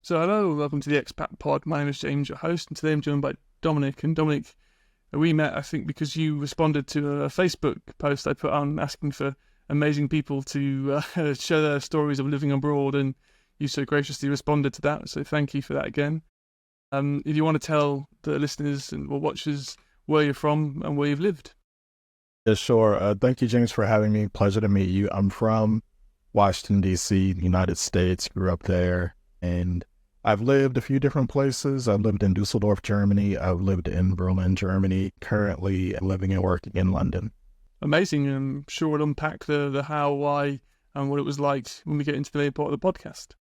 So hello and welcome to the Expat Pod. My name is James, your host, and today I'm joined by Dominic. And Dominic, we met, I think, because you responded to a Facebook post I put on asking for amazing people to share their stories of living abroad, and you so graciously responded to that. So thank you for that again. If you want to tell the listeners and watchers where you're from and where you've lived. Yeah, sure. Thank you, James, for having me. Pleasure to meet you. I'm from Washington, D.C., United States, grew up there, and I've lived a few different places. I've lived in Dusseldorf, Germany. I've lived in Berlin, Germany. Currently living and working in London. Amazing. I'm sure we'll unpack the how, why, and what it was like when we get into the main part of the podcast.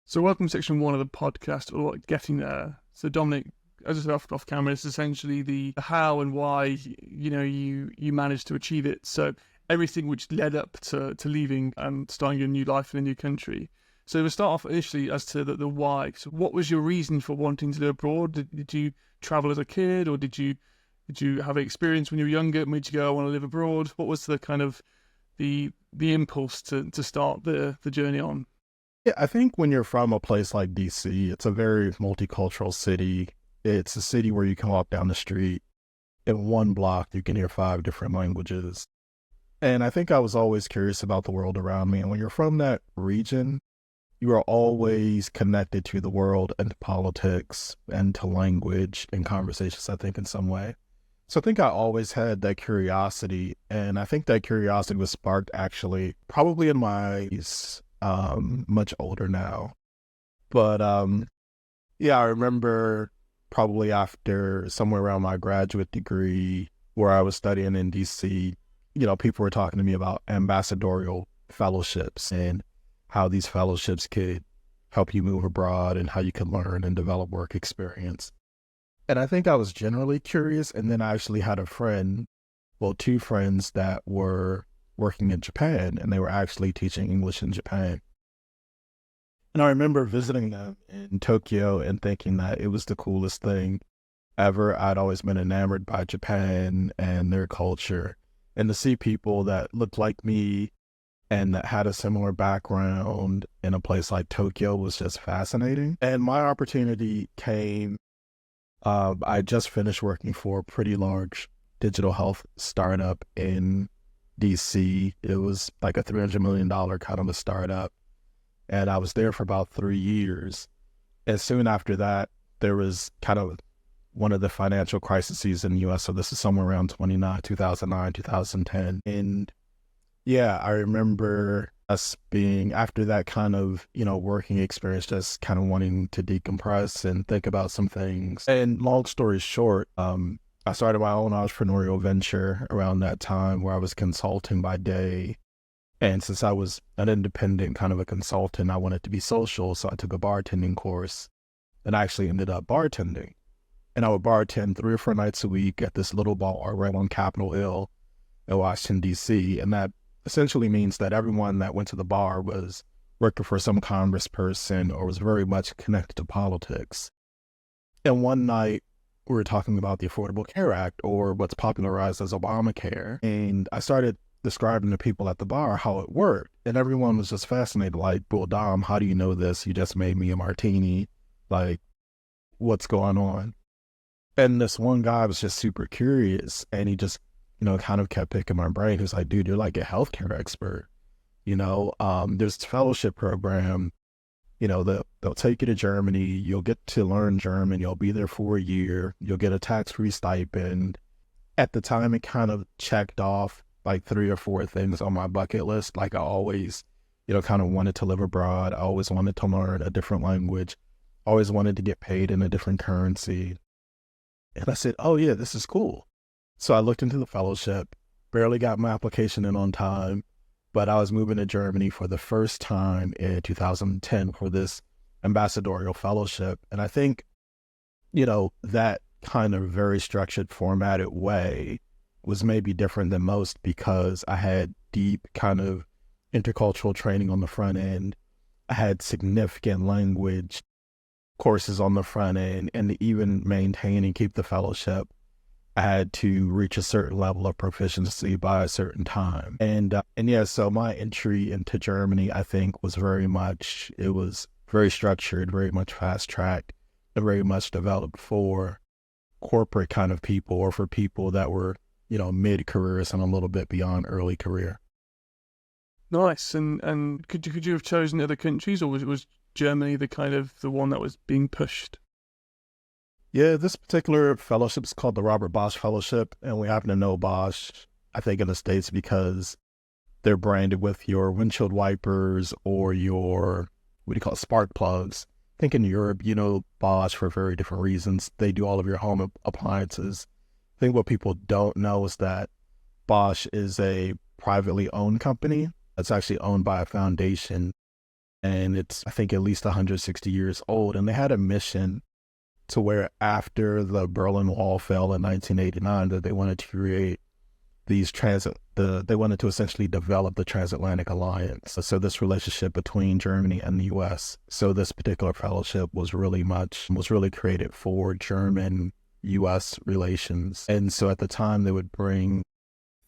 So welcome to section 1 of the podcast, all about getting there. So Dominic, as I said off camera, it's essentially the how and why you managed to achieve it. So everything which led up to leaving and starting your new life in a new country. So we'll start off initially as to the why. So what was your reason for wanting to live abroad? Did you travel as a kid, or did you have an experience when you were younger that made you go, I want to live abroad? What was the kind of the impulse to start the journey on? Yeah, I think when you're from a place like DC, it's a very multicultural city. It's a city where you can walk down the street. In one block, you can hear 5 different languages. And I think I was always curious about the world around me. And when you're from that region, you are always connected to the world and to politics and to language and conversations, I think, in some way. So I think I always had that curiosity. And I think that curiosity was sparked actually probably in my much older now. But yeah, I remember probably after somewhere around my graduate degree where I was studying in DC, people were talking to me about ambassadorial fellowships and how these fellowships could help you move abroad and how you could learn and develop work experience. And I think I was generally curious. And then I actually had a friend, well, 2 friends that were working in Japan, and they were actually teaching English in Japan. And I remember visiting them in Tokyo and thinking that it was the coolest thing ever. I'd always been enamored by Japan and their culture. And to see people that looked like me and that had a similar background in a place like Tokyo was just fascinating. And my opportunity came, I just finished working for a pretty large digital health startup in DC. It was like a $300 million kind of a startup. And I was there for about 3 years. And soon after that, there was kind of one of the financial crises in the US. So this is somewhere around 2009, 2010. And yeah, I remember us being, after that kind of, working experience, just kind of wanting to decompress and think about some things. And long story short, I started my own entrepreneurial venture around that time where I was consulting by day. And since I was an independent kind of a consultant, I wanted to be social. So I took a bartending course and I actually ended up bartending. And I would bartend 3 or 4 nights a week at this little bar right on Capitol Hill in Washington, D.C. And that essentially means that everyone that went to the bar was working for some congressperson or was very much connected to politics. And one night, we were talking about the Affordable Care Act, or what's popularized as Obamacare. And I started describing to people at the bar how it worked. And everyone was just fascinated, like, well, Dom, how do you know this? You just made me a martini. Like, what's going on? And this one guy was just super curious, and he just, kind of kept picking my brain. He was like, dude, you're like a healthcare expert. There's this fellowship program. They'll take you to Germany. You'll get to learn German. You'll be there for a year. You'll get a tax-free stipend. At the time, it kind of checked off like 3 or 4 things on my bucket list. Like I always, kind of wanted to live abroad. I always wanted to learn a different language. Always wanted to get paid in a different currency. And I said, oh yeah, this is cool. So I looked into the fellowship, barely got my application in on time, but I was moving to Germany for the first time in 2010 for this ambassadorial fellowship. And I think, that kind of very structured, formatted way was maybe different than most because I had deep kind of intercultural training on the front end. I had significant language courses on the front end, and to even maintain and keep the fellowship, I had to reach a certain level of proficiency by a certain time. And yeah, so my entry into Germany, I think, was it was very structured, very much fast tracked, and very much developed for corporate kind of people, or for people that were, mid careers and a little bit beyond early career. Nice. And could you have chosen other countries, or was Germany the one that was being pushed? Yeah, this particular fellowship is called the Robert Bosch Fellowship, and we happen to know Bosch, I think, in the States because they're branded with your windshield wipers or your, what do you call it, spark plugs. I think in Europe, Bosch for very different reasons. They do all of your home appliances. I think what people don't know is that Bosch is a privately owned company. It's actually owned by a foundation, and it's, I think, at least 160 years old. And they had a mission to where after the Berlin Wall fell in 1989, that they wanted to create these they wanted to essentially develop the transatlantic alliance. So this relationship between Germany and the U.S. So this particular fellowship was really created for German-U.S. relations. And so at the time they would bring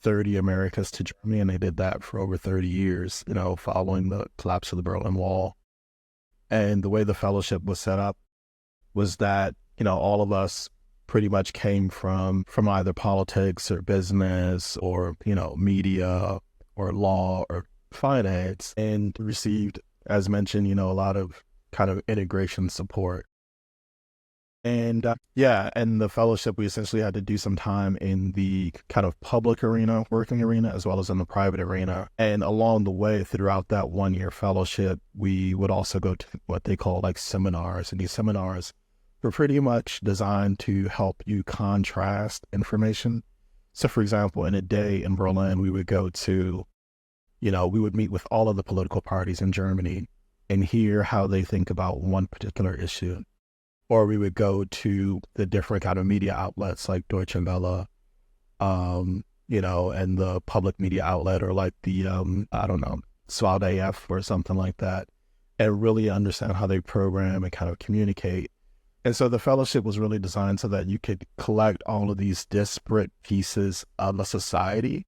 30 Americans to Germany, and they did that for over 30 years, following the collapse of the Berlin Wall. And the way the fellowship was set up was that, all of us pretty much came from either politics or business or, media or law or finance, and received, as mentioned, a lot of kind of integration support. And and the fellowship, we essentially had to do some time in the kind of public arena, working arena, as well as in the private arena. And along the way, throughout that 1-year fellowship, we would also go to what they call like seminars. And these seminars were pretty much designed to help you contrast information. So for example, in a day in Berlin, we would go to, we would meet with all of the political parties in Germany and hear how they think about one particular issue. Or we would go to the different kind of media outlets like Deutsche Welle, and the public media outlet, or like the, SWAT AF or something like that, and really understand how they program and kind of communicate. And so the fellowship was really designed so that you could collect all of these disparate pieces of a society,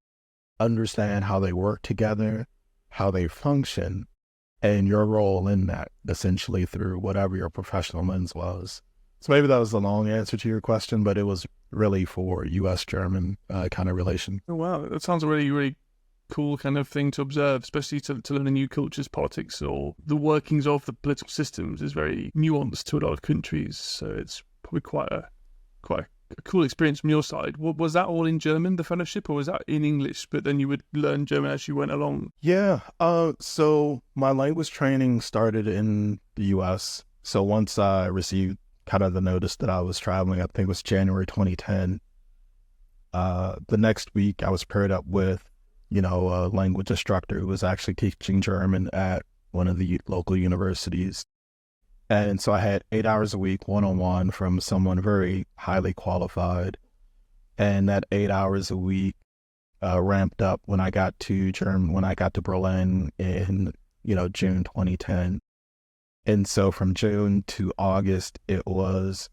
understand how they work together, how they function, and your role in that, essentially, through whatever your professional lens was. So maybe that was the long answer to your question, but it was really for U.S.-German kind of relation. Oh, wow. That sounds a really, really cool kind of thing to observe, especially to learn a new culture's politics or the workings of the political systems is very nuanced to a lot of countries. So it's probably quite a cool experience from your side. Was that all in German, the fellowship, or was that in English, but then you would learn German as you went along? Yeah. So my language training started in the U.S. So once I received kind of the notice that I was traveling, I think it was January 2010, the next week I was paired up with, a language instructor who was actually teaching German at one of the local universities. And so I had 8 hours a week, one-on-one, from someone very highly qualified. And that 8 hours a week ramped up when I got to Berlin in, June 2010. And so from June to August, it was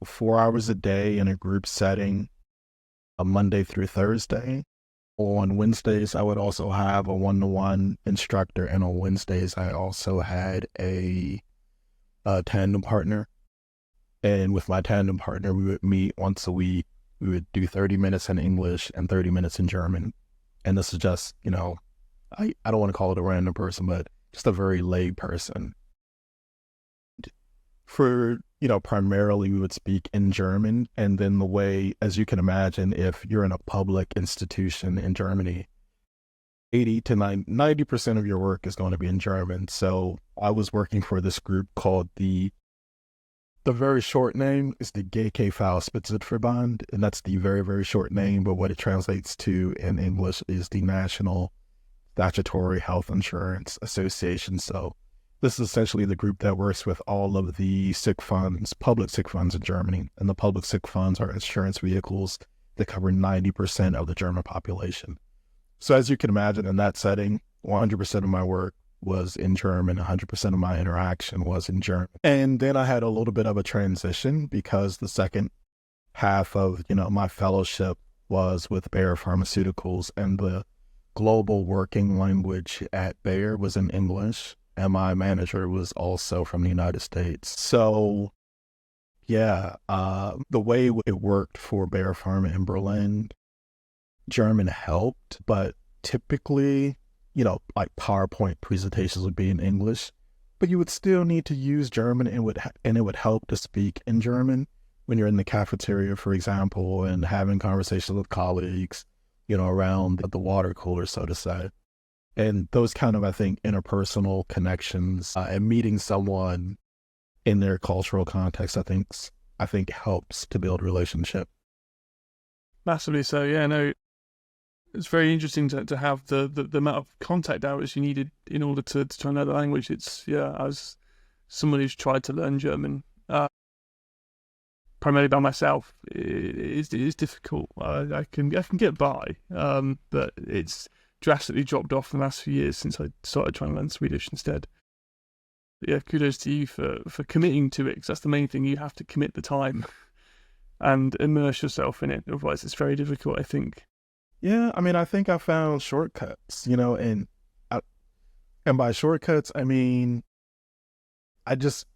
4 hours a day in a group setting, a Monday through Thursday. On Wednesdays, I would also have a one-to-one instructor. And on Wednesdays, I also had a tandem partner. And with my tandem partner, we would meet once a week. We would do 30 minutes in English and 30 minutes in German. And this is just, I don't want to call it a random person, but just a very lay person. For, primarily we would speak in German. And then the way, as you can imagine, if you're in a public institution in Germany, 80 to 90% of your work is going to be in German. So I was working for this group called the very short name is the GKV-Spitzenverband, and that's the very, very short name, but what it translates to in English is the National Statutory Health Insurance Association. So this is essentially the group that works with all of the sick funds, public sick funds in Germany. And the public sick funds are insurance vehicles that cover 90% of the German population. So as you can imagine, in that setting, 100% of my work was in German, 100% of my interaction was in German. And then I had a little bit of a transition because the second half of, my fellowship was with Bayer Pharmaceuticals, and the global working language at Bayer was in English, and my manager was also from the United States. So yeah, the way it worked for Bayer Pharma in Berlin, German helped, but typically, like PowerPoint presentations would be in English, but you would still need to use German, and it would help to speak in German when you're in the cafeteria, for example, and having conversations with colleagues, around the water cooler, so to say. And those kind of, I think, interpersonal connections and meeting someone in their cultural context, I think helps to build relationship. Massively so, yeah. No, it's very interesting to have the amount of contact hours you needed in order to learn another language. It's, as someone who's tried to learn German, primarily by myself, it is difficult. I can get by, but it's drastically dropped off in the last few years since I started trying to learn Swedish instead. But yeah, kudos to you for committing to it, because that's the main thing. You have to commit the time and immerse yourself in it. Otherwise, it's very difficult, I think. Yeah, I mean, I think I found shortcuts, and by shortcuts, I mean,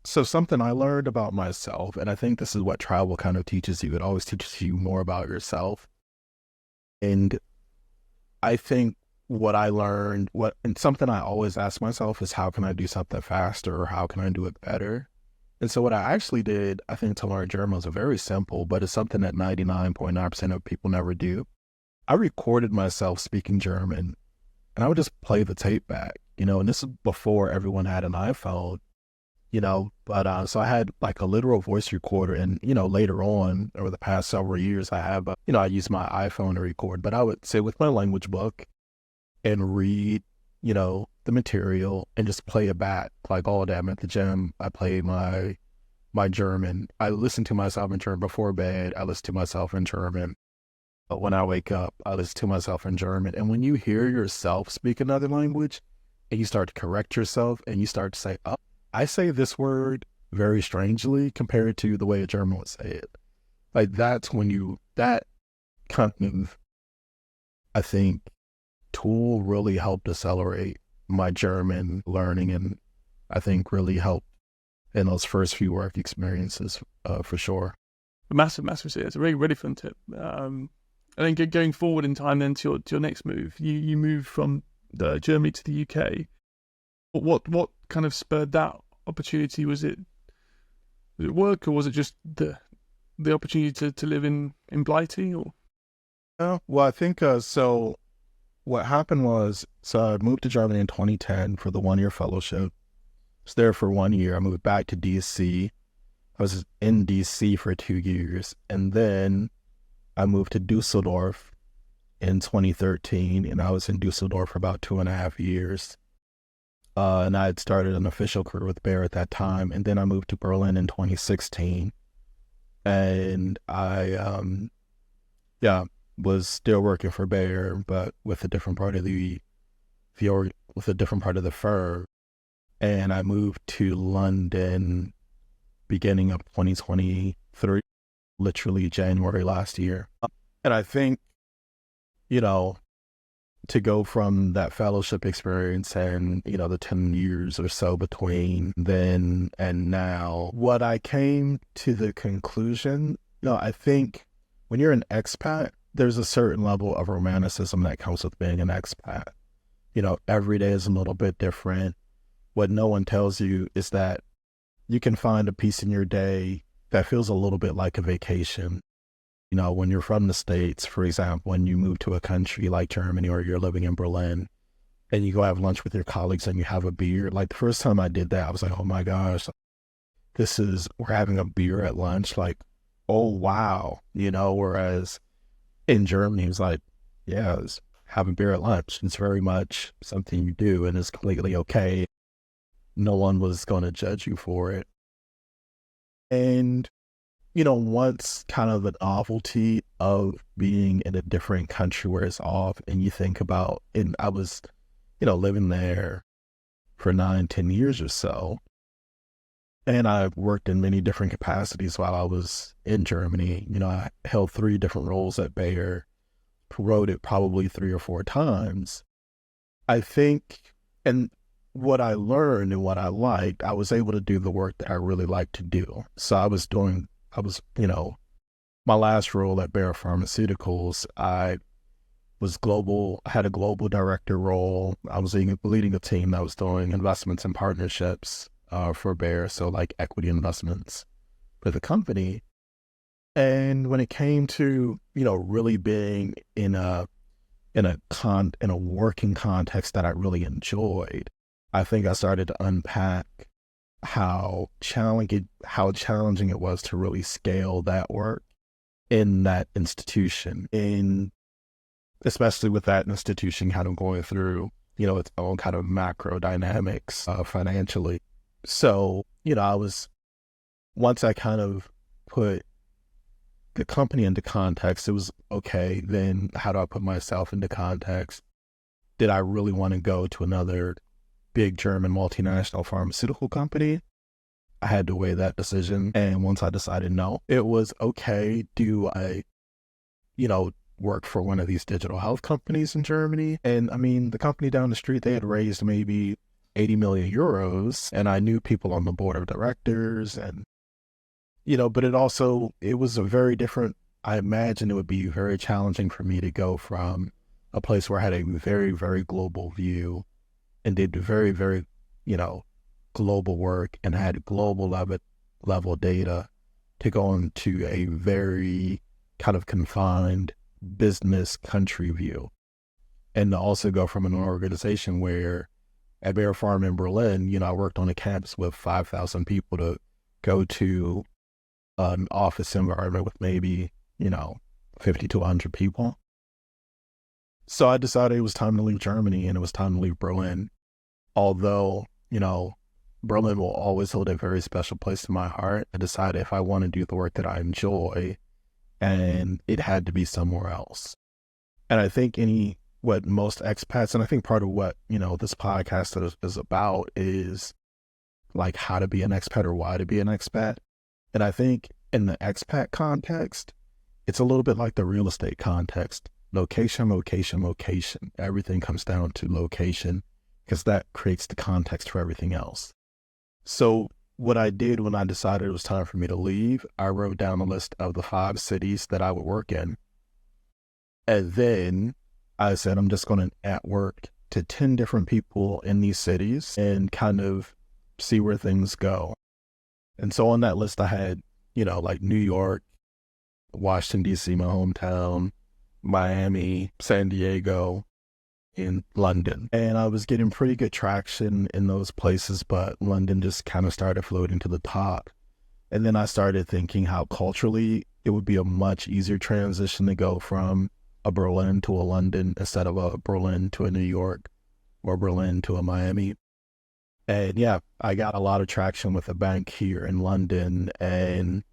so something I learned about myself, and I think this is what travel kind of teaches you. It always teaches you more about yourself. And I think what I learned, and something I always ask myself is, how can I do something faster, or how can I do it better? And so what I actually did, I think, to learn German was very simple, but it's something that 99.9% of people never do. I recorded myself speaking German, and I would just play the tape back, and this is before everyone had an iPhone. But so I had like a literal voice recorder, and, later on, over the past several years, I have, I use my iPhone to record, but I would sit with my language book and read, the material and just play it back. Like all day I'm at the gym, I play my German. I listen to myself in German before bed. I listen to myself in German. But when I wake up, I listen to myself in German. And when you hear yourself speak another language and you start to correct yourself and you start to say, oh, I say this word very strangely compared to the way a German would say it. Like that's when that kind of, I think, tool really helped accelerate my German learning, and I think really helped in those first few work experiences, for sure. Massive. It's a really, really fun tip. And then going forward in time then to your next move, you moved from Germany to the UK. What kind of spurred that opportunity? Was it work, or was it just the opportunity to live in Blighty? Or well, I think so. What happened was, I moved to Germany in 2010 for the 1-year fellowship. I was there for 1 year. I moved back to DC. I was in DC for 2 years, and then I moved to Dusseldorf in 2013, and I was in Dusseldorf for about 2.5 years. And I had started an official career with Bayer at that time, and then I moved to Berlin in 2016, and I, was still working for Bayer, but with a different part of the firm. And I moved to London beginning of 2023, literally January last year. And I think, to go from that fellowship experience and, the 10 years or so between then and now, what I came to the conclusion, I think when you're an expat, there's a certain level of romanticism that comes with being an expat. Every day is a little bit different. What no one tells you is that you can find a piece in your day that feels a little bit like a vacation. When you're from the States, for example, when you move to a country like Germany, or you're living in Berlin, and you go have lunch with your colleagues and you have a beer. Like the first time I did that, I was like, oh my gosh, we're having a beer at lunch. Like, oh wow, whereas in Germany, it was like, yeah, it's having beer at lunch. It's very much something you do, and it's completely okay. No one was going to judge you for it. And, once kind of the novelty of being in a different country wears off, and you think about, and I was, living there for 9-10 years or so. And I worked in many different capacities while I was in Germany. I held 3 different roles at Bayer, promoted probably 3 or 4 times. I think, and what I learned and what I liked, I was able to do the work that I really like to do. So my last role at Bayer Pharmaceuticals, I was global, I had a global director role. I was leading a team that was doing investments and partnerships for Bayer, so like equity investments for the company. And when it came to, really being in a working context that I really enjoyed, I think I started to unpack how challenging it was to really scale that work in that institution, especially with that institution kind of going through, its own kind of macro dynamics financially. So, once I kind of put the company into context, it was, okay, then how do I put myself into context? Did I really want to go to another big German multinational pharmaceutical company? I had to weigh that decision. And once I decided no, it was, okay, do I, work for one of these digital health companies in Germany? And I mean, the company down the street, they had raised maybe 80 million euros, and I knew people on the board of directors, and but it was a very different, I imagine it would be very challenging for me to go from a place where I had a very, very global view and did very, very, global work and had global level data, to go into a very kind of confined business country view. And to also go from an organization where at Bayer Pharma in Berlin, I worked on a campus with 5,000 people to go to an office environment with maybe, 50 to 100 people. So I decided it was time to leave Germany and it was time to leave Berlin. Although, Berlin will always hold a very special place in my heart, I decided if I want to do the work that I enjoy, and it had to be somewhere else. And I think what most expats, and I think part of what, this podcast is about is like how to be an expat or why to be an expat. And I think in the expat context, it's a little bit like the real estate context. Location, location, location. Everything comes down to location because that creates the context for everything else. So what I did when I decided it was time for me to leave, I wrote down a list of the 5 cities that I would work in. And then I said, I'm just going to network to 10 different people in these cities and kind of see where things go. And so on that list, I had, like New York, Washington, D.C., my hometown, Miami, San Diego, and London. And I was getting pretty good traction in those places, but London just kind of started floating to the top. And then I started thinking how culturally it would be a much easier transition to go from a Berlin to a London instead of a Berlin to a New York or Berlin to a Miami. And yeah, I got a lot of traction with a bank here in London and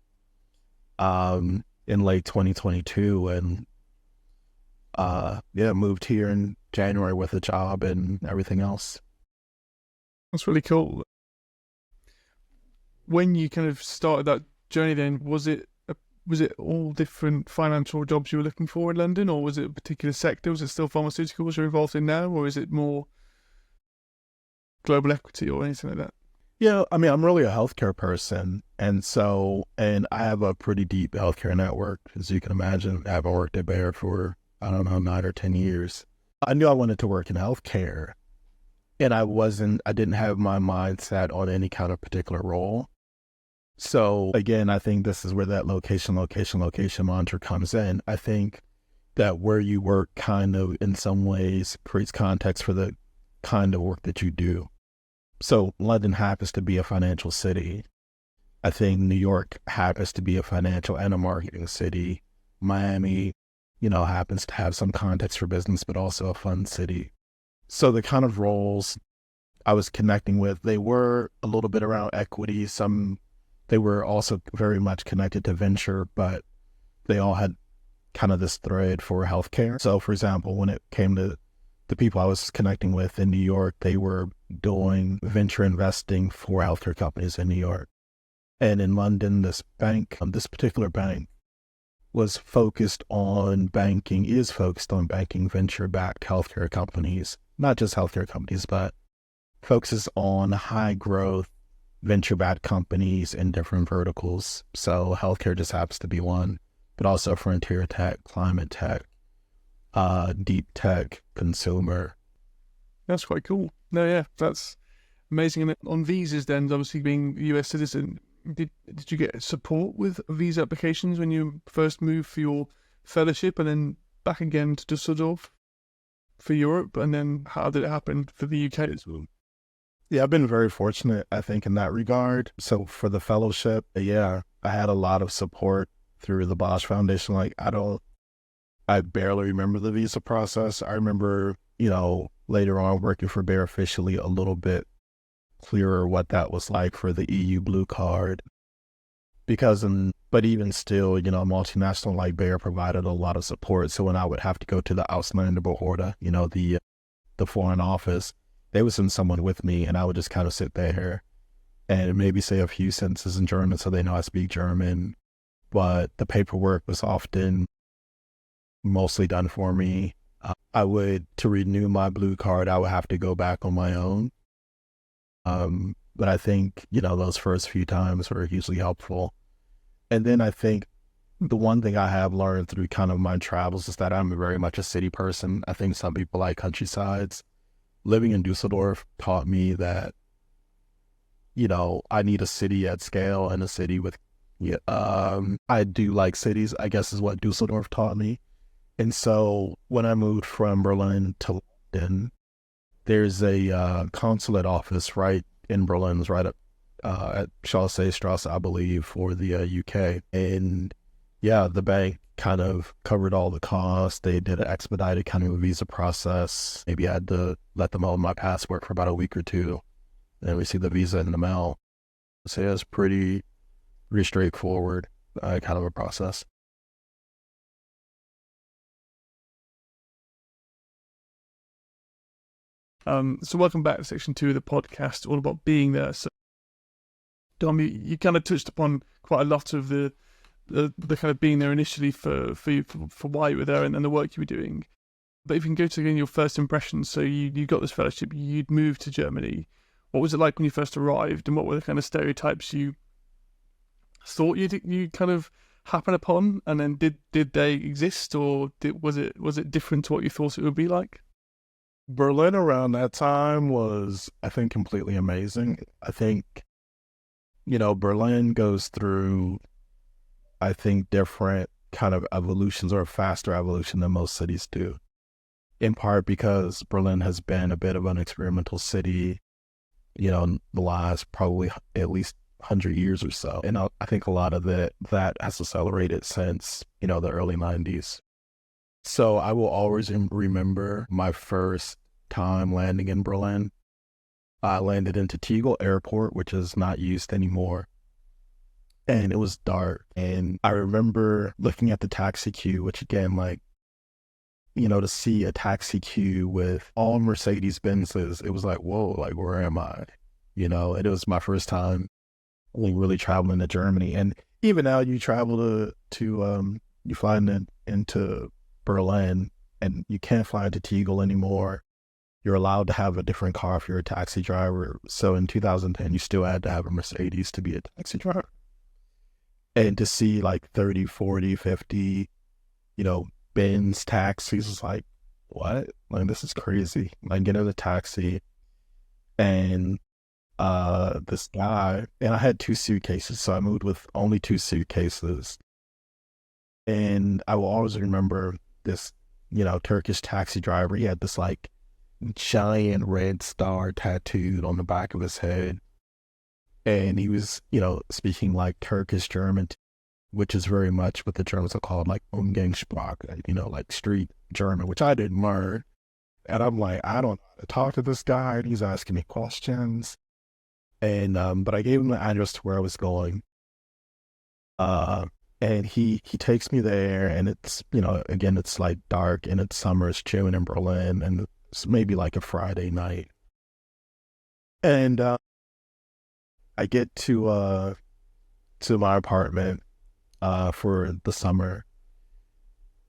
in late 2022, and moved here in January with a job and everything else. That's really cool. When you kind of started that journey, then was it all different financial jobs you were looking for in London, or was it a particular sector? Was it still pharmaceuticals you're involved in now, or is it more global equity or anything like that? Yeah, I mean, I'm really a healthcare person, and I have a pretty deep healthcare network, as you can imagine. I haven't worked at Bayer for, 9 or 10 years. I knew I wanted to work in healthcare, and I didn't have my mindset on any kind of particular role. So again, I think this is where that location mantra comes in. I think that where you work kind of in some ways creates context for the kind of work that you do. So London happens to be a financial city. I think New York happens to be a financial and a marketing city. Miami, happens to have some context for business, but also a fun city. So the kind of roles I was connecting with, they were a little bit around equity. They were also very much connected to venture, but they all had kind of this thread for healthcare. So for example, when it came to the people I was connecting with in New York, they were doing venture investing for healthcare companies in New York. And in London, this particular bank is focused on banking venture-backed healthcare companies, not just healthcare companies, but focuses on high growth venture-backed companies in different verticals. So healthcare just happens to be one, but also frontier tech, climate tech, deep tech, consumer. That's quite cool. No, yeah, that's amazing. And on visas, then, obviously being a US citizen, did you get support with visa applications when you first moved for your fellowship, and then back again to Dusseldorf for Europe? And then how did it happen for the UK as well? Yeah, I've been very fortunate, I think, in that regard. So for the fellowship, yeah, I had a lot of support through the Bosch Foundation. Like, I barely remember the visa process. I remember, later on working for Bear officially a little bit clearer what that was like for the EU blue card. But even still, multinational like Bear provided a lot of support. So when I would have to go to the Ausländerbehörde, the foreign office, they would send someone with me, and I would just kind of sit there and maybe say a few sentences in German so they know I speak German. But the paperwork was often mostly done for me. To renew my blue card, I would have to go back on my own. But I think, those first few times were hugely helpful. And then I think the one thing I have learned through kind of my travels is that I'm very much a city person. I think some people like countrysides. Living in Dusseldorf taught me that, I need a city at scale and a city with, I do like cities, I guess is what Dusseldorf taught me. And so when I moved from Berlin to London, there's a consulate office right in Berlin's right up at Chaussee-Strasse, I believe, for the UK. And yeah, the bank kind of covered all the costs. They did an expedited kind of a visa process. Maybe I had to let them hold my passport for about a week or two, and we see the visa in the mail. So yeah, it's pretty straightforward kind of a process. So welcome back to section 2 of the podcast, all about being there. So Dom, you kind of touched upon quite a lot of the kind of being there initially for why you were there and the work you were doing. But if you can go to again your first impressions, so you got this fellowship, you'd moved to Germany. What was it like when you first arrived, and what were the kind of stereotypes you thought you kind of happen upon, and then did they exist, or was it different to what you thought it would be like? Berlin around that time was, I think, completely amazing. I think, Berlin goes through, I think, different kind of evolutions, or a faster evolution than most cities do. In part because Berlin has been a bit of an experimental city, in the last probably at least 100 years or so. And I think a lot of that has accelerated since, the early 90s. So I will always remember my first time landing in Berlin. I landed into Tegel Airport, which is not used anymore. And it was dark. And I remember looking at the taxi queue, which again, to see a taxi queue with all Mercedes Benzes, it was like, whoa, like, where am I? It was my first time really traveling to Germany. And even now you travel you fly into Berlin, and you can't fly into Tegel anymore. You're allowed to have a different car if you're a taxi driver. So in 2010, you still had to have a Mercedes to be a taxi driver. And to see 30, 40, 50, Benz taxis was like, what? This is crazy. Get in a taxi, and this guy, and I had 2 suitcases, so I moved with only 2 suitcases. And I will always remember this, Turkish taxi driver. He had this giant red star tattooed on the back of his head. And he was, speaking Turkish German, which is very much what the Germans are called Umgangssprache, street German, which I didn't learn. And I'm like, I don't know how to talk to this guy, and he's asking me questions. And but I gave him the address to where I was going. And he takes me there, and it's, again, it's dark, and it's summer, it's chilling in Berlin, and it's maybe a Friday night. And I get to to my apartment for the summer,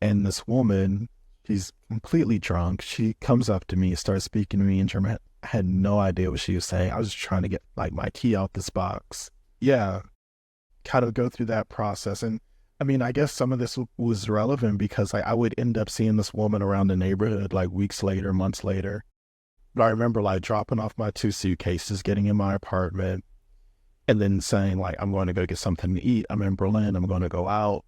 and this woman, she's completely drunk. She comes up to me, starts speaking to me in German. I had no idea what she was saying. I was just trying to get like my key out this box. Yeah, kind of go through that process. And I mean, I guess some of this was relevant because like, I would end up seeing this woman around the neighborhood like weeks later, months later. But I remember like dropping off my 2 suitcases, getting in my apartment, and then saying like, I'm going to go get something to eat. I'm in Berlin. I'm going to go out.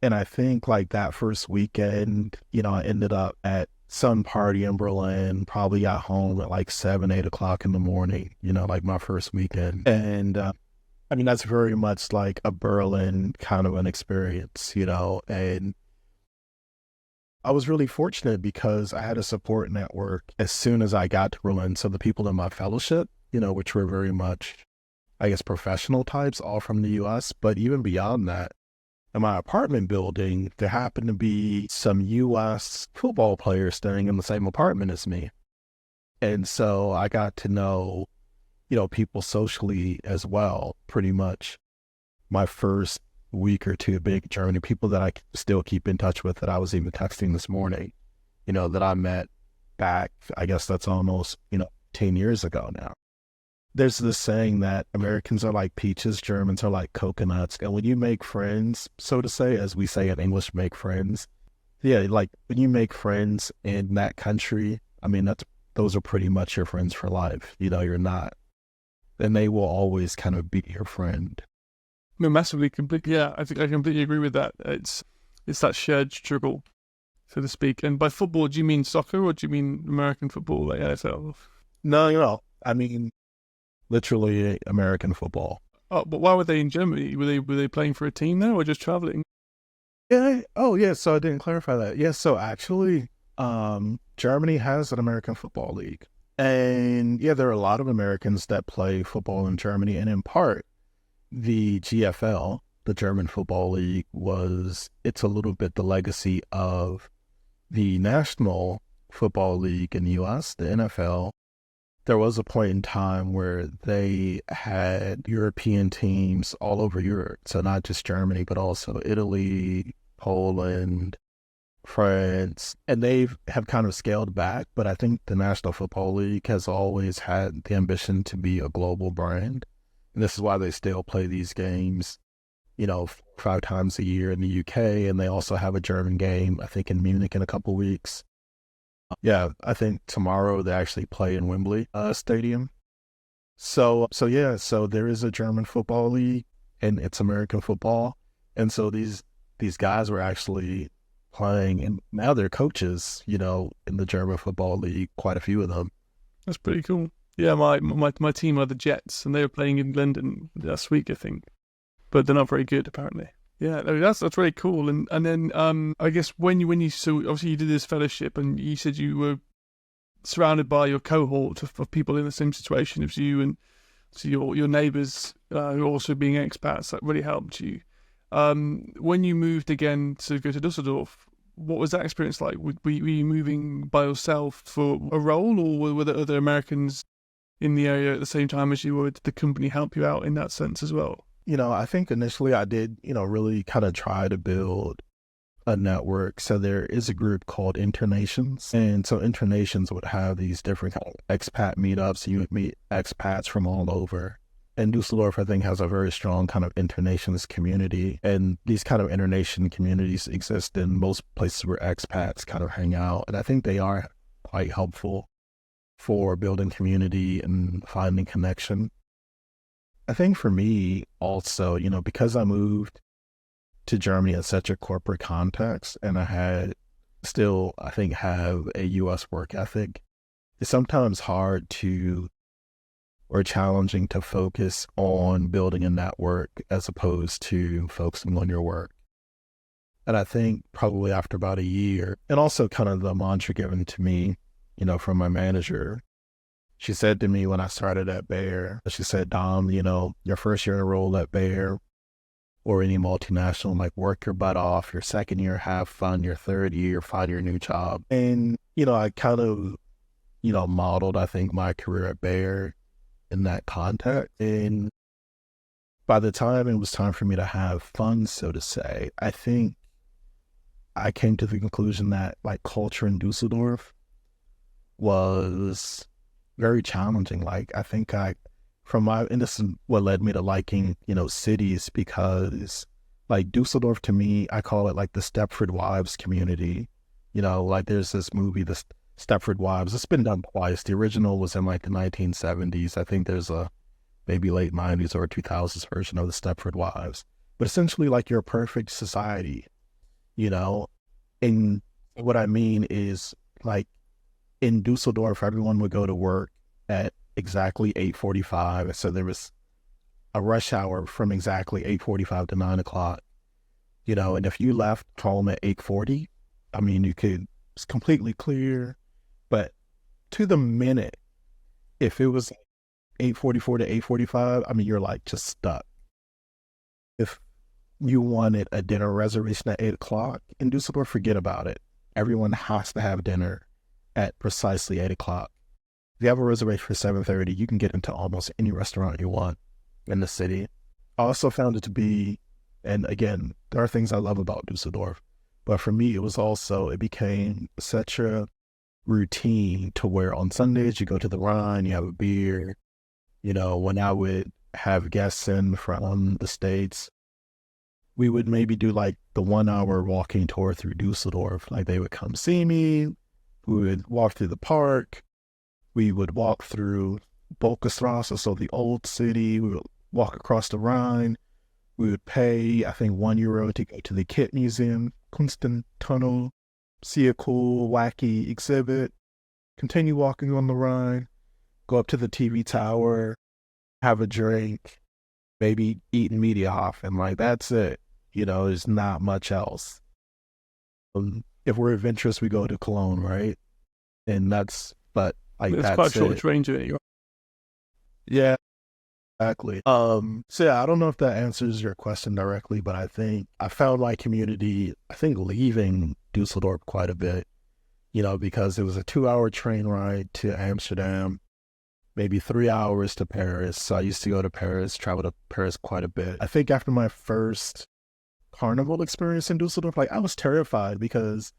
And I think like that first weekend, you know, I ended up at some party in Berlin, probably got home at like 7, 8 o'clock in the morning, you know, like my first weekend. And I mean, that's very much like a Berlin kind of an experience, you know, and I was really fortunate because I had a support network as soon as I got to Berlin. So the people in my fellowship, you know, which were very much, I guess, professional types, all from the US. But even beyond that, in my apartment building, there happened to be some US football players staying in the same apartment as me. And so I got to know, you know, people socially as well, pretty much my first week or two being in Germany, people that I still keep in touch with that I was even texting this morning, you know, that I met back, I guess that's almost, 10 years ago now. There's this saying that Americans are like peaches, Germans are like coconuts. And when you make friends, so to say, as we say in English, make friends. Yeah, like when you make friends in that country, I mean, those are pretty much your friends for life. You know, you're not. And they will always kind of be your friend. I mean, massively, completely. Yeah, I think I completely agree with that. It's that shared struggle, so to speak. And by football, do you mean soccer or do you mean American football, like NFL? No, I mean, literally American football. Oh, but why were they in Germany? Were they playing for a team there or just traveling? Yeah. Oh, yeah. So I didn't clarify that. Yeah. So actually, Germany has an American football league, and yeah, there are a lot of Americans that play football in Germany, and in part, the GFL, the German Football League, it's a little bit the legacy of the National Football League in the US, the NFL. There was a point in time where they had European teams all over Europe. So not just Germany, but also Italy, Poland, France, and they have kind of scaled back. But I think the National Football League has always had the ambition to be a global brand. And this is why they still play these games, 5 times a year in the UK. And they also have a German game, I think, in Munich in a couple weeks. Yeah, I think tomorrow they actually play in Wembley Stadium. So there is a German football league, and it's American football. And so these guys were actually playing, and now they're coaches, in the German football league, quite a few of them. That's pretty cool. Yeah, my team are the Jets, and they were playing in London last week, I think. But they're not very good, apparently. Yeah, that's really cool. And then I guess when you so obviously you did this fellowship, and you said you were surrounded by your cohort of people in the same situation as you, and so your neighbours who are also being expats, that really helped you. When you moved again to go to Dusseldorf, what was that experience like? Were you moving by yourself for a role, or were there other Americans in the area at the same time as you were? Did the company help you out in that sense as well? I think initially I did, really kind of try to build a network. So there is a group called Internations. And so Internations would have these different kind of expat meetups. You would meet expats from all over. And Dusseldorf, I think, has a very strong kind of Internations community. And these kind of Internation communities exist in most places where expats kind of hang out. And I think they are quite helpful for building community and finding connection. I think for me also, because I moved to Germany in such a corporate context, and I had still, I think, have a U.S. work ethic, it's sometimes hard or challenging to focus on building a network as opposed to focusing on your work. And I think probably after about a year, and also kind of the mantra given to me, from my manager, she said to me when I started at Bayer, she said, Dom, your first year in a role at Bayer or any multinational, like work your butt off. Your second year, have fun. Your third year, find your new job. And, I kind of, modeled, I think, my career at Bayer in that context. And by the time it was time for me to have fun, so to say, I think I came to the conclusion that like culture in Dusseldorf was very challenging. Like I think and this is what led me to liking, cities, because like Dusseldorf, to me, I call it like the Stepford Wives community. Like there's this movie, the Stepford Wives. It's been done twice. The original was in like the 1970s. I think there's a maybe late 90s or 2000s version of the Stepford Wives. But essentially like your perfect society, and what I mean is like in Dusseldorf, everyone would go to work at exactly 8:45. So there was a rush hour from exactly 8:45 to 9 o'clock, and if you left home at 8:40, I mean, it's completely clear, but to the minute, if it was 8:44 to 8:45, I mean, you're like just stuck. If you wanted a dinner reservation at 8 o'clock in Dusseldorf, forget about it. Everyone has to have dinner at precisely 8 o'clock. If you have a reservation for 7:30, you can get into almost any restaurant you want in the city. I also found it to be, and again, there are things I love about Dusseldorf, but for me, it became such a routine to where on Sundays you go to the Rhine, you have a beer. When I would have guests in from the States, we would maybe do like the 1 hour walking tour through Dusseldorf. Like they would come see me. We would walk through the park. We would walk through Bolkestrasse, so the old city. We would walk across the Rhine. We would pay, I think, €1 to go to the Kit Museum, Kunsttunnel, see a cool, wacky exhibit, continue walking on the Rhine, go up to the TV tower, have a drink, maybe eat in Mediahof, and like that's it. There's not much else. If we're adventurous, we go to Cologne, right? And but like It's that's quite a short it. train journey. Yeah, exactly. So yeah, I don't know if that answers your question directly, but I think I found my community, I think, leaving Dusseldorf quite a bit, because it was a 2 hour train ride to Amsterdam, maybe 3 hours to Paris. So I used to go to Paris, travel to Paris quite a bit. I think after my first carnival experience in Dusseldorf, like I was terrified because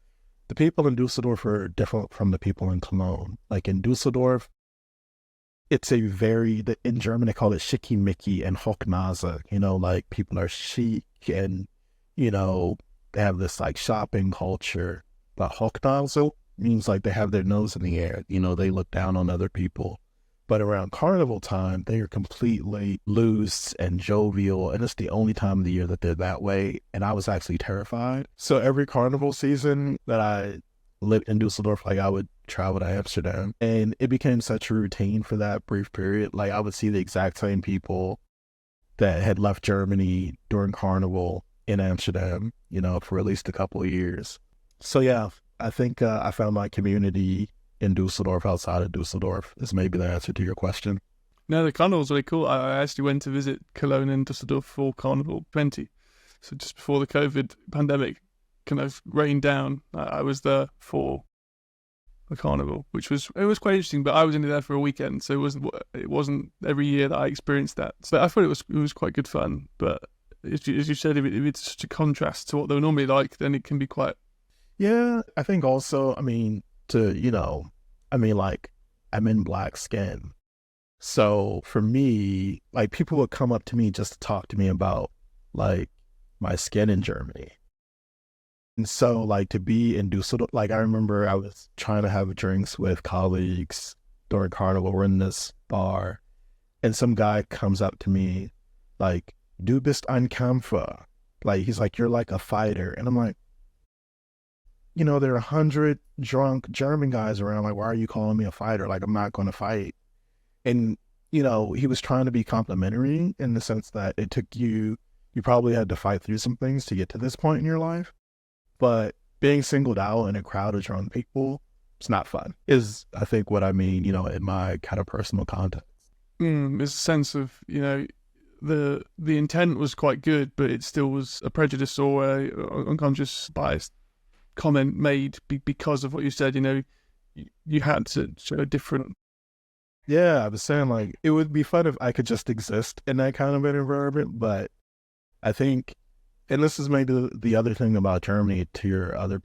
the people in Dusseldorf are different from the people in Cologne. Like in Dusseldorf, it's in German they call it schickimicki and Hochnaze, like people are chic and, they have this like shopping culture. But Hochnaze means like they have their nose in the air, they look down on other people. But around carnival time, they are completely loose and jovial, and it's the only time of the year that they're that way, and I was actually terrified. So every carnival season that I lived in Dusseldorf, like I would travel to Amsterdam, and it became such a routine for that brief period. Like I would see the exact same people that had left Germany during carnival in Amsterdam, for at least a couple of years. So yeah, I think I found my community in Dusseldorf, outside of Dusseldorf, is maybe the answer to your question. No, the carnival's really cool. I actually went to visit Cologne and Dusseldorf for Carnival 20. So just before the COVID pandemic kind of rained down, I was there for the carnival, it was quite interesting, but I was only there for a weekend, so it wasn't every year that I experienced that. So I thought it was quite good fun, but as you said, if it's such a contrast to what they were normally like, then it can be quite... Yeah, I think also, like I'm in black skin. So for me, like people would come up to me just to talk to me about like my skin in Germany. And so like to be in Dusseldorf, like I remember I was trying to have drinks with colleagues during carnival. We're in this bar and some guy comes up to me like, "Du bist ein Kämpfer." Like he's like, "You're like a fighter." And I'm like, there are 100 drunk German guys around. Like, why are you calling me a fighter? Like, I'm not going to fight. And, he was trying to be complimentary in the sense that it took you probably had to fight through some things to get to this point in your life. But being singled out in a crowd of drunk people, it's not fun, is I think what I mean, in my kind of personal context. There's a sense of, the intent was quite good, but it still was a prejudice or a unconscious bias comment made because of what you said. You had to show a different Yeah, I was saying like it would be fun if I could just exist in that kind of an environment, but I think, and this is maybe the other thing about Germany to your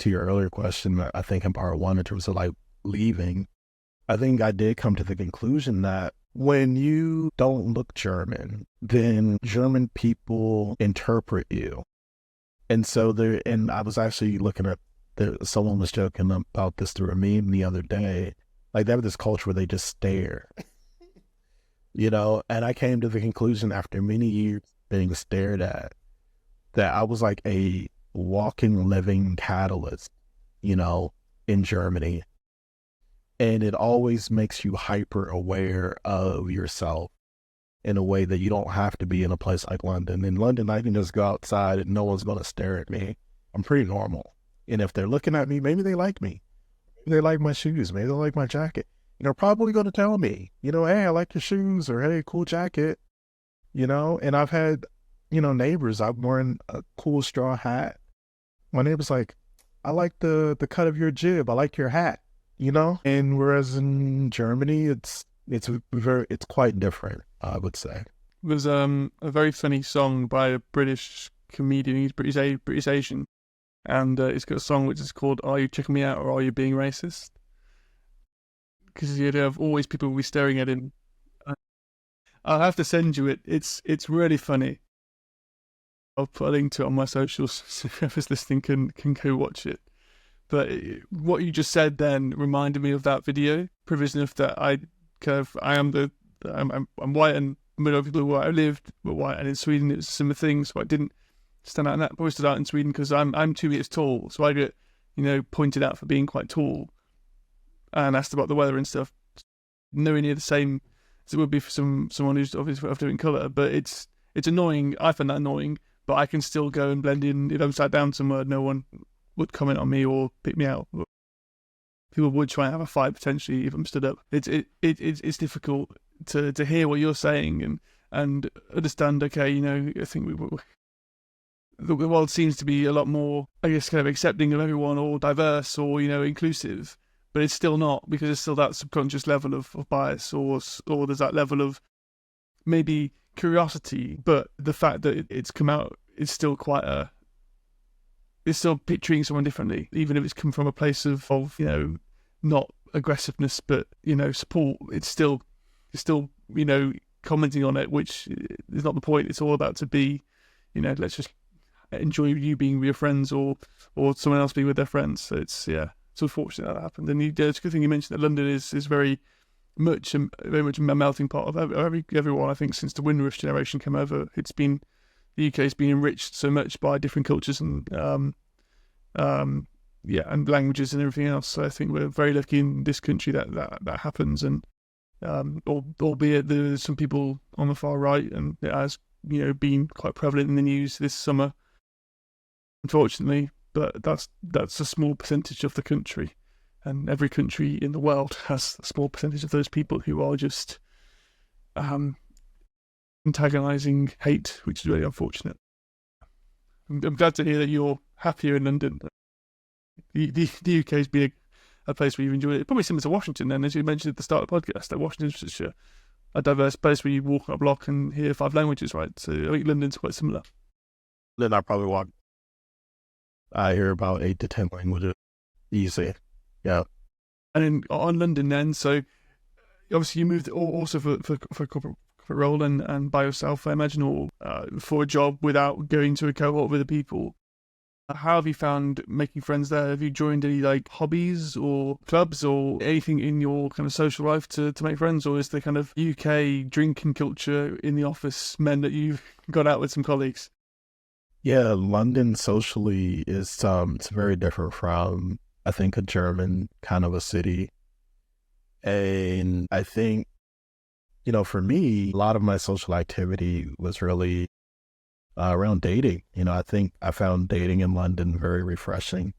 earlier question, I think in part one in terms of like leaving, I think I did come to the conclusion that when you don't look German, then German people interpret you. And so there, and I was actually looking at someone was joking about this through a meme the other day. Like they have this culture where they just stare, and I came to the conclusion after many years being stared at that I was like a walking, living catalyst, in Germany. And it always makes you hyper aware of yourself in a way that you don't have to be in a place like London. In London, I can just go outside and no one's going to stare at me. I'm pretty normal. And if they're looking at me, maybe they like me. Maybe they like my shoes. Maybe they like my jacket. They're probably going to tell me, hey, I like your shoes, or hey, cool jacket, And I've had, neighbors, I'm wearing a cool straw hat. My neighbor's like, I like the cut of your jib. I like your hat, And whereas in Germany, it's quite different, I would say. There's a very funny song by a British comedian. He's British Asian, and he's got a song which is called "Are You Checking Me Out or Are You Being Racist?" Because you'd have always people will be staring at him. I'll have to send you it. It's really funny. I'll put a link to it on my socials so whoever's listening can go watch it. But what you just said then reminded me of that video. Provision of that I'm white and middle of people where I lived were white, and in Sweden it was a similar thing. So I didn't stand out in that. But I stood out in Sweden because I'm 2 meters tall, so I get pointed out for being quite tall, and asked about the weather and stuff. Nowhere near the same as it would be for someone who's obviously of different colour. But it's annoying. I find that annoying. But I can still go and blend in. If I'm sat down somewhere, no one would comment on me or pick me out. People would try and have a fight potentially if I'm stood up. It's difficult to hear what you're saying and understand. Okay, I think the world seems to be a lot more, I guess, kind of accepting of everyone or diverse or inclusive, but it's still not, because there's still that subconscious level of bias or there's that level of maybe curiosity, but the fact that it's come out is still it's still treating someone differently, even if it's come from a place of not aggressiveness, but support. It's still commenting on it, which is not the point. It's all about to be, let's just enjoy you being with your friends or someone else being with their friends. So it's unfortunate that happened. And it's a good thing you mentioned that London is very much a melting pot of everyone. I think since the Windrush generation came over, the UK has been enriched so much by different cultures and and languages and everything else. So I think we're very lucky in this country that happens. And albeit there's some people on the far right, and it has been quite prevalent in the news this summer, unfortunately. But that's a small percentage of the country. And every country in the world has a small percentage of those people who are just antagonising hate, which is really unfortunate. I'm glad to hear that you're happier in London. The UK has been a place where you've enjoyed it. Probably similar to Washington then, as you mentioned at the start of the podcast, that Washington's such a diverse place where you walk on a block and hear 5 languages, right? So I think London's quite similar. Then I hear about 8 to 10 languages. Easy. Yeah. And then on London then, so obviously you moved also for a corporate role and by yourself, I imagine, or for a job without going to a cohort with the people. How have you found making friends there? Have you joined any hobbies or clubs or anything in your kind of social life to make friends? Or is the kind of UK drinking culture in the office meant that you've got out with some colleagues? Yeah, London socially is it's very different from, I think, a German kind of a city. And I think, for me, a lot of my social activity was really around dating. I think I found dating in London very refreshing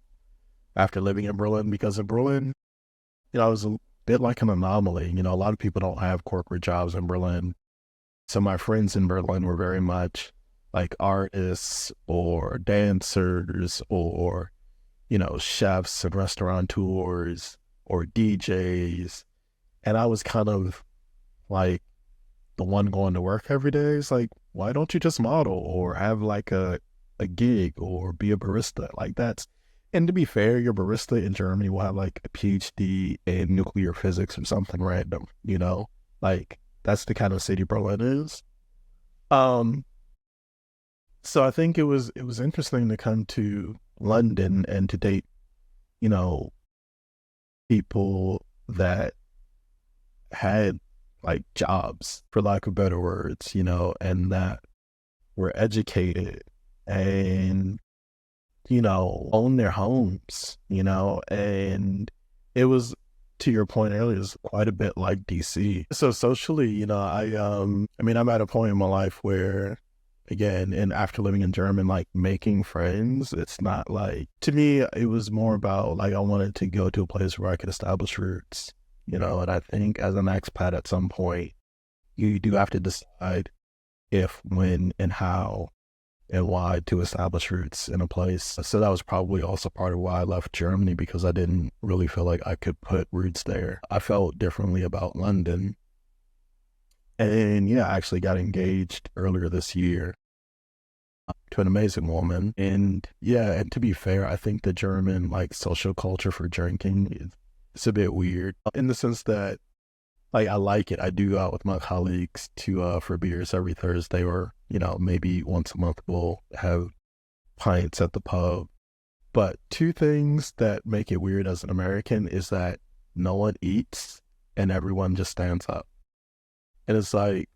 after living in Berlin, because in Berlin, I was a bit like an anomaly. A lot of people don't have corporate jobs in Berlin. So my friends in Berlin were very much like artists or dancers or, chefs and restaurateurs or DJs. And I was kind of like the one going to work every day. It's like, why don't you just model or have like a gig or be a barista? Like that's, and to be fair, your barista in Germany will have like a PhD in nuclear physics or something random, you know? Like that's the kind of city Berlin is. Um, so I think it was interesting to come to London and to date, you know, people that had like jobs, for lack of better words, you know, and that were educated and, you know, own their homes, you know, and it was, to your point earlier, it was quite a bit like DC. So socially, you know, I mean, I'm at a point in my life where, again, and after living in Germany, like making friends, it's not like, to me, it was more about like, I wanted to go to a place where I could establish roots, you know, and I think as an expat at some point, you do have to decide if, when, and how and why to establish roots in a place. So that was probably also part of why I left Germany, because I didn't really feel like I could put roots there. I felt differently about London. And yeah, I actually got engaged earlier this year to an amazing woman. And yeah, and to be fair, I think the German like social culture for drinking it's a bit weird in the sense that like I like it. I do go out with my colleagues to for beers every Thursday, or you know, maybe once a month we'll have pints at the pub. But two things that make it weird as an American is that no one eats and everyone just stands up. And it's like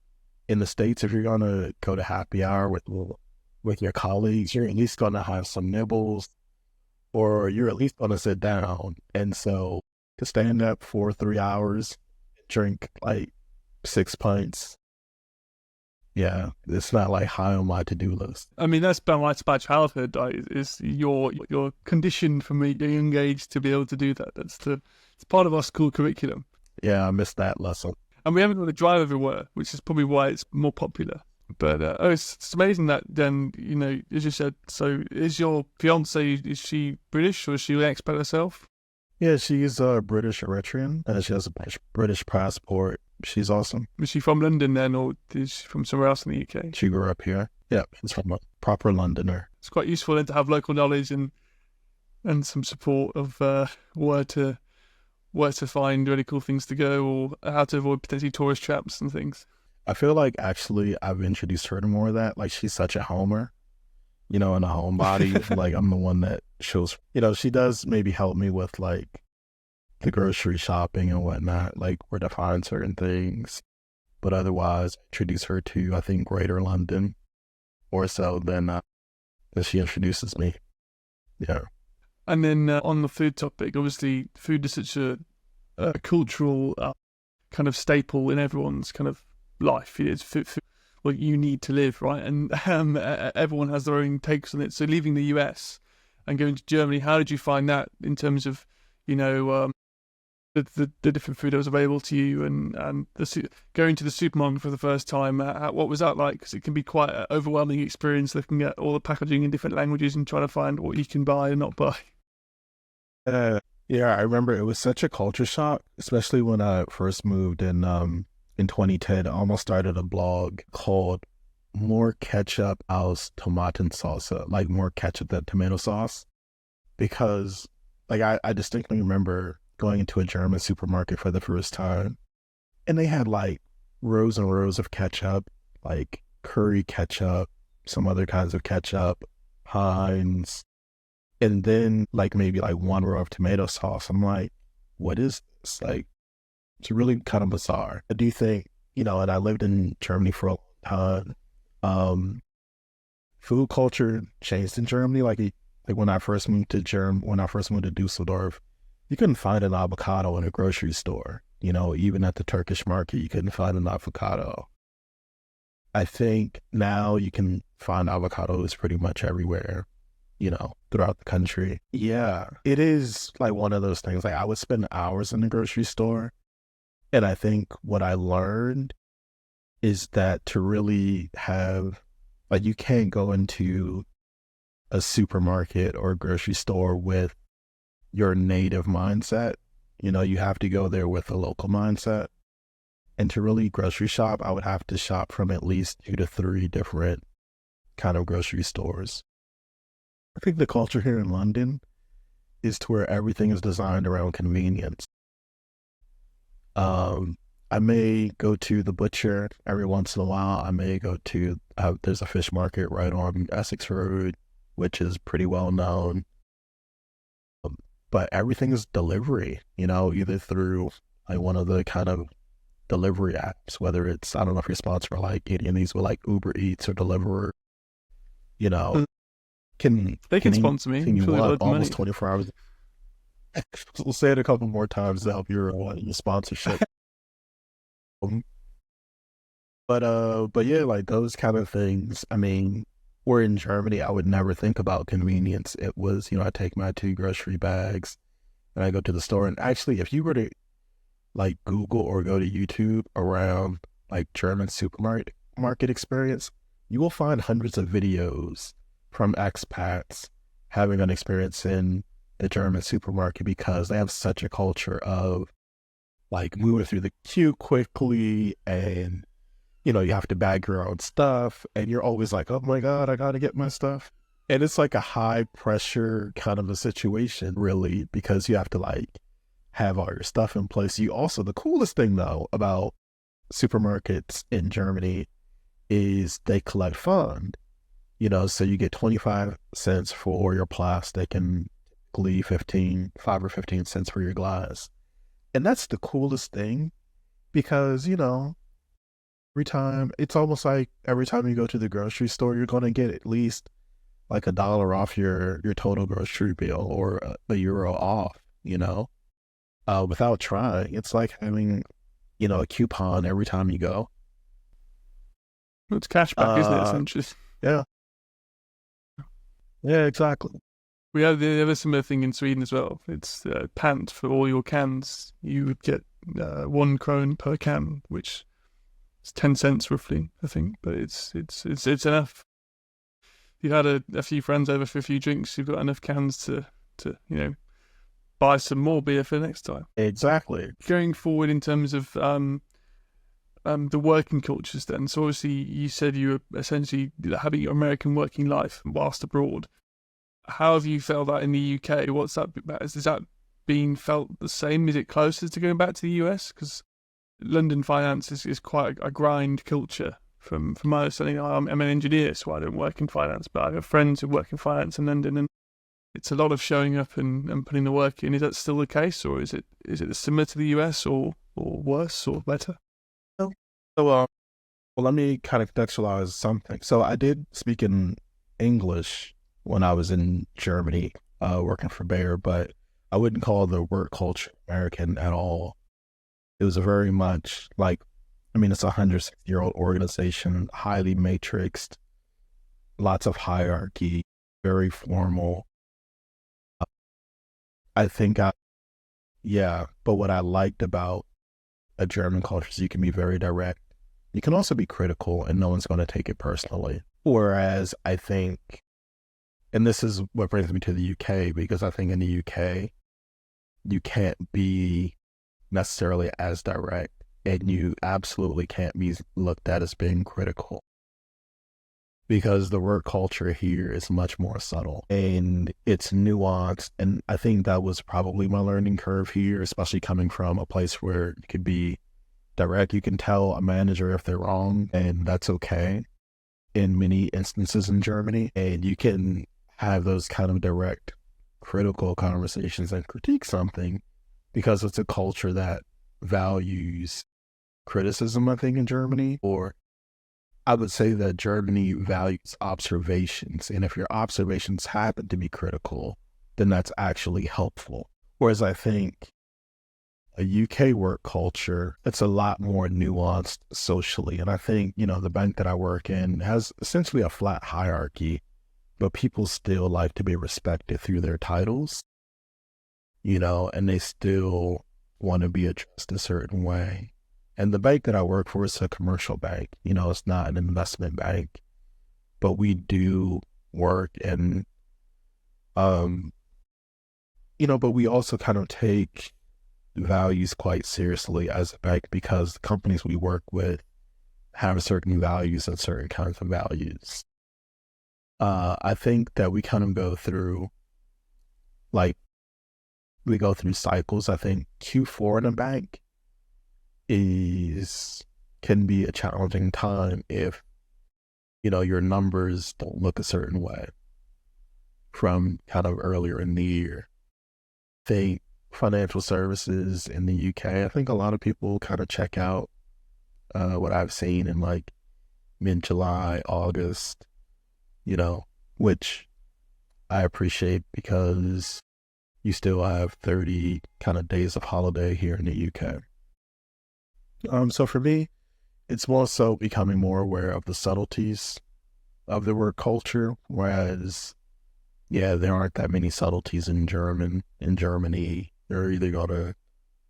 in the States, if you're gonna go to happy hour with your colleagues, you're at least gonna have some nibbles, or you're at least gonna sit down. And so to stand up for 3 hours, drink like 6 pints, yeah, it's not like high on my to-do list. I mean, that's about childhood. Is you're conditioned from a young age to be able to do that. It's part of our school curriculum. Yeah, I missed that lesson. And we haven't got to drive everywhere, which is probably why it's more popular. But it's amazing that then, you know, as you said, so is your fiance, is she British or is she an expat herself? Yeah, she's British Eritrean, and she has a British passport. She's awesome. Was she from London then, or is she from somewhere else in the UK? She grew up here. Yeah, she's from a proper Londoner. It's quite useful then to have local knowledge and some support of where to find really cool things to go, or how to avoid potentially tourist traps and things. I feel like actually I've introduced her to more of that. Like she's such a homer, you know, and a homebody. Like I'm the one that shows, you know, she does maybe help me with like the grocery shopping and whatnot, like where to find certain things. But otherwise, I introduce her to, I think, Greater London more so than she introduces me. Yeah. And then on the food topic, obviously food is such a cultural kind of staple in everyone's kind of life. It's food, what you need to live, right? And everyone has their own takes on it. So leaving the US and going to Germany, how did you find that in terms of, you know, the different food that was available to you, and going to the supermarket for the first time? What was that like? Because it can be quite an overwhelming experience looking at all the packaging in different languages and trying to find what you can buy and not buy. Yeah, I remember it was such a culture shock, especially when I first moved in 2010. I almost started a blog called More Ketchup als Tomatensauce, like more ketchup than tomato sauce, because like I distinctly remember going into a German supermarket for the first time, and they had like rows and rows of ketchup, like curry ketchup, some other kinds of ketchup, Heinz, and then like maybe like one row of tomato sauce. I'm like, what is this? Like, it's really kind of bizarre. I do think, you know, and I lived in Germany for a long time. Food culture changed in Germany. Like when I first moved to Dusseldorf, you couldn't find an avocado in a grocery store. You know, even at the Turkish market, you couldn't find an avocado. I think now you can find avocados pretty much everywhere, you know, throughout the country. Yeah, it is like one of those things. Like I would spend hours in the grocery store, and I think what I learned is that to really have, like, you can't go into a supermarket or a grocery store with your native mindset. You know, you have to go there with a local mindset. And to really grocery shop, I would have to shop from at least 2 to 3 different kind of grocery stores. I think the culture here in London is to where everything is designed around convenience. I may go to the butcher every once in a while. I may go to, there's a fish market right on Essex Road, which is pretty well known. But everything is delivery, you know, either through like one of the kind of delivery apps, whether it's, I don't know if you're sponsored by like any of these with like Uber Eats or Deliveroo, you know, they can sponsor me. Can you Sure, want almost 24 hours? We'll say it a couple more times to help your sponsorship. But yeah, like those kind of things. I mean, we're in Germany. I would never think about convenience. It was, you know, I take my 2 grocery bags and I go to the store. And actually, if you were to like Google or go to YouTube around like German supermarket experience, you will find hundreds of videos from expats having an experience in the German supermarket because they have such a culture of like moving through the queue quickly, and you know, you have to bag your own stuff and you're always like, oh my God, I gotta get my stuff. And it's like a high pressure kind of a situation really, because you have to like have all your stuff in place. You also, the coolest thing though about supermarkets in Germany is they collect fund, you know, so you get 25 cents for your plastic and typically 5 or 15 cents for your glass. And that's the coolest thing because, you know, it's almost like every time you go to the grocery store, you're going to get at least like $1 off your total grocery bill or a euro off, you know, without trying. It's like having, you know, a coupon every time you go. It's cashback, isn't it, essentially? Yeah. Yeah, exactly. We have the other similar thing in Sweden as well. It's pant for all your cans. You would get 1 krone per can, which is 10 cents roughly, I think. But it's enough. You've had a few friends over for a few drinks. You've got enough cans to you know, buy some more beer for next time. Exactly. Going forward in terms of the working cultures then. So obviously you said you were essentially having your American working life whilst abroad. How have you felt that in the UK? What's that about? Is that being felt the same? Is it closer to going back to the US? Because London finance is quite a grind culture. From my understanding, I'm an engineer, so I don't work in finance, but I have friends who work in finance in London, and it's a lot of showing up and putting the work in. Is that still the case, or is it similar to the US, or worse, or better? So, well, let me kind of contextualize something. So I did speak in English when I was in Germany working for Bayer, but I wouldn't call the work culture American at all. It was a very much like, I mean, it's a 160-year-old organization, highly matrixed, lots of hierarchy, very formal. I think but what I liked about a German culture is you can be very direct. You can also be critical and no one's going to take it personally. Whereas I think, and this is what brings me to the UK, because I think in the UK, you can't be necessarily as direct and you absolutely can't be looked at as being critical. Because the work culture here is much more subtle and it's nuanced. And I think that was probably my learning curve here, especially coming from a place where you could be direct. You can tell a manager if they're wrong, and that's okay in many instances in Germany. And you can have those kind of direct, critical conversations and critique something because it's a culture that values criticism, I think, in Germany. Or I would say that Germany values observations. And if your observations happen to be critical, then that's actually helpful. Whereas I think a UK work culture, it's a lot more nuanced socially. And I think, you know, the bank that I work in has essentially a flat hierarchy, but people still like to be respected through their titles, you know, and they still want to be addressed a certain way. And the bank that I work for is a commercial bank. You know, it's not an investment bank, but we do work and, you know, but we also kind of take values quite seriously as a bank because the companies we work with have certain values and certain kinds of values. I think that we kind of go through, like, we go through cycles. I think Q4 in a bank can be a challenging time if, your numbers don't look a certain way from kind of earlier in the year. I think financial services in the UK, I think a lot of people kind of check out what I've seen in like mid-July, August, which I appreciate because you still have 30 kind of days of holiday here in the UK. So for me, it's more so becoming more aware of the subtleties of the work culture, whereas, there aren't that many subtleties in Germany. They're either going to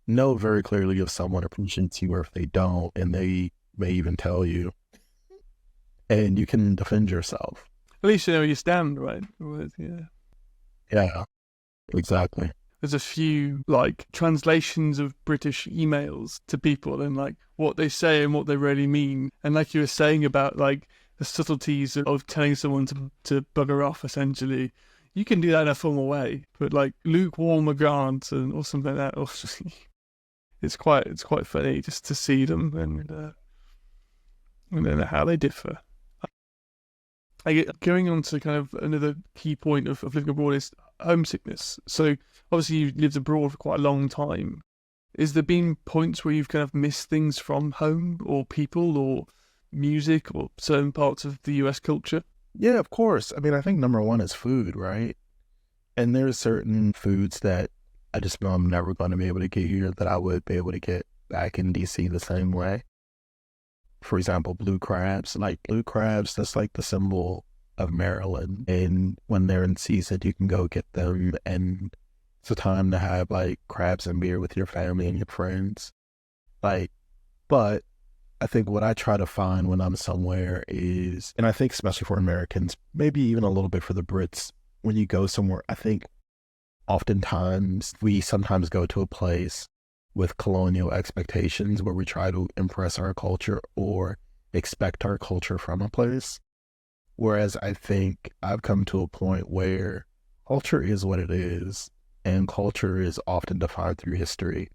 know very clearly if someone appreciates you or if they don't, and they may even tell you, and you can defend yourself. At least you know where you stand, right? Yeah, exactly. There's a few like translations of British emails to people and like what they say and what they really mean. And like you were saying about like the subtleties of telling someone to bugger off, essentially, you can do that in a formal way, but like lukewarm regard or something like that, it's quite funny just to see them and then how they differ. Going on to kind of another key point of living abroad is homesickness. So obviously you've lived abroad for quite a long time. Is there been points where you've kind of missed things from home or people or music or certain parts of the US culture? Yeah, of course. I mean, I think number one is food, right? And there's certain foods that I just know I'm never going to be able to get here that I would be able to get back in DC the same way. For example, blue crabs. Like blue crabs, that's like the symbol of Maryland. And when they're in season, you can go get them. And it's a time to have like crabs and beer with your family and your friends. But I think what I try to find when I'm somewhere is, and I think especially for Americans, maybe even a little bit for the Brits, when you go somewhere, I think oftentimes we sometimes go to a place with colonial expectations where we try to impress our culture or expect our culture from a place. Whereas I think I've come to a point where culture is what it is, and culture is often defined through history.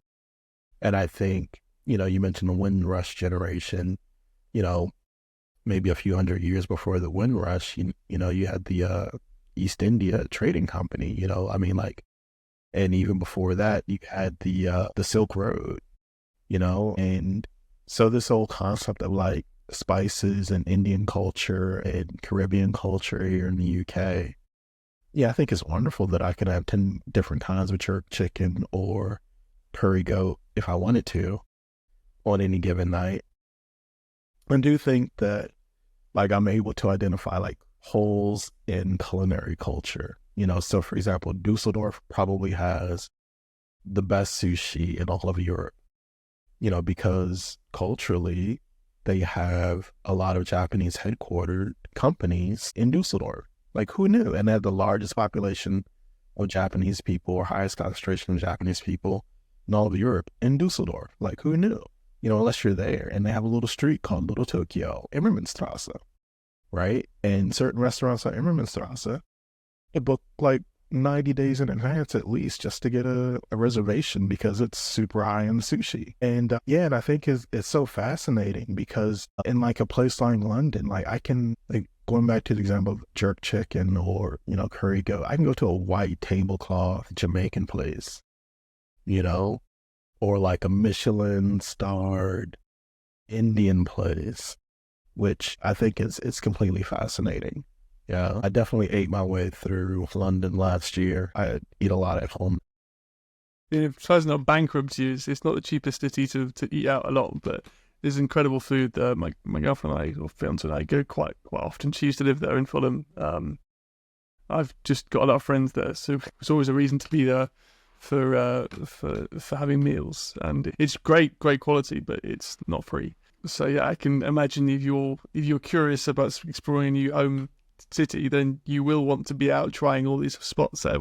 And I think, you mentioned the Windrush generation, maybe a few hundred years before the Windrush, you had the East India Trading Company, and even before that, you had the Silk Road, and so this whole concept of like spices and Indian culture and Caribbean culture here in the UK, I think it's wonderful that I can have 10 different kinds of jerk chicken or curry goat if I wanted to on any given night. I do think that like I'm able to identify like holes in culinary culture. So for example, Dusseldorf probably has the best sushi in all of Europe, because culturally they have a lot of Japanese headquartered companies in Dusseldorf. Like who knew? And they have the largest population of Japanese people or highest concentration of Japanese people in all of Europe in Dusseldorf. Like who knew? Unless you're there. And they have a little street called Little Tokyo, Immermannstrasse, right? And certain restaurants on Immermannstrasse, it book like 90 days in advance at least just to get a reservation because it's super high-end sushi. And and I think it's so fascinating because in like a place like London, like I can, like going back to the example of jerk chicken or, curry goat, I can go to a white tablecloth Jamaican place, or like a Michelin-starred Indian place, which I think is completely fascinating. Yeah, I definitely ate my way through London last year. I eat a lot at home. Besides not bankrupt you, it's not the cheapest city to eat out a lot, but there's incredible food there. My girlfriend and I, or fiance and I, go quite often. She used to live there in Fulham. I've just got a lot of friends there, so it's always a reason to be there for having meals. And it's great quality, but it's not free. So yeah, I can imagine if you're curious about exploring a new home city, then you will want to be out trying all these spots there.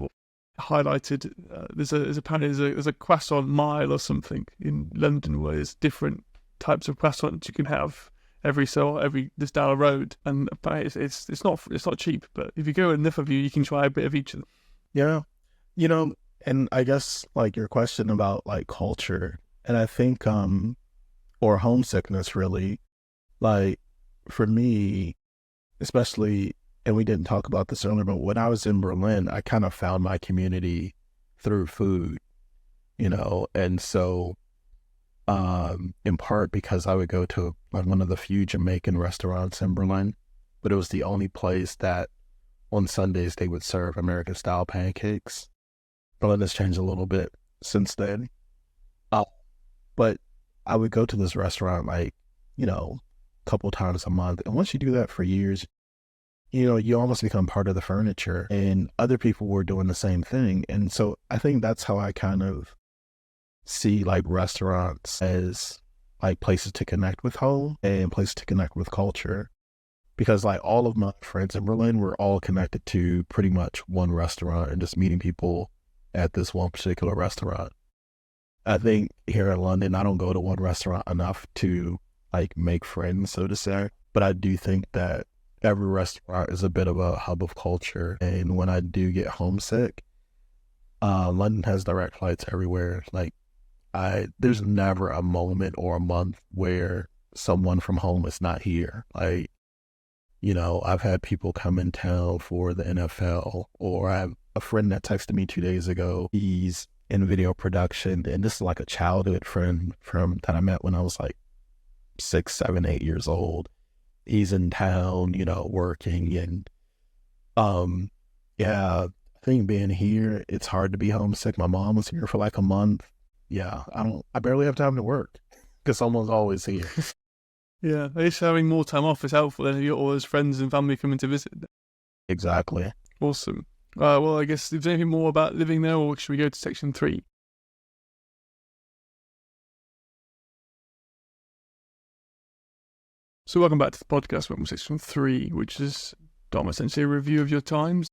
highlighted there's a croissant mile or something in London where there's different types of croissants you can have this down the road, and apparently it's not cheap, but if you go enough of you can try a bit of each of them. Yeah. And I guess like your question about like culture, and I think or homesickness really, like for me especially, and we didn't talk about this earlier, but when I was in Berlin, I kind of found my community through food, and so in part because I would go to one of the few Jamaican restaurants in Berlin, but it was the only place that on Sundays they would serve American style pancakes. Berlin has changed a little bit since then. But I would go to this restaurant like, a couple times a month. And once you do that for years, you almost become part of the furniture, and other people were doing the same thing. And so I think that's how I kind of see like restaurants as like places to connect with home and places to connect with culture. Because like all of my friends in Berlin were all connected to pretty much one restaurant and just meeting people at this one particular restaurant. I think here in London, I don't go to one restaurant enough to like make friends, so to say. But I do think that every restaurant is a bit of a hub of culture. And when I do get homesick, London has direct flights everywhere. Like there's never a moment or a month where someone from home is not here. Like, I've had people come in town for the NFL, or I have a friend that texted me 2 days ago. He's in video production, and this is like a childhood friend that I met when I was like 6, 7, 8 years old. He's in town, working, and yeah, I think being here, it's hard to be homesick. My mom was here for like a month. Yeah, I barely have time to work because someone's always here. Yeah, I guess having more time off is helpful then if you've got all those friends and family coming to visit. Exactly. Awesome. Well, I guess if there's anything more about living there, or should we go to section 3? So welcome back to the podcast, welcome to section 3, which is, Dom, essentially a review of your times.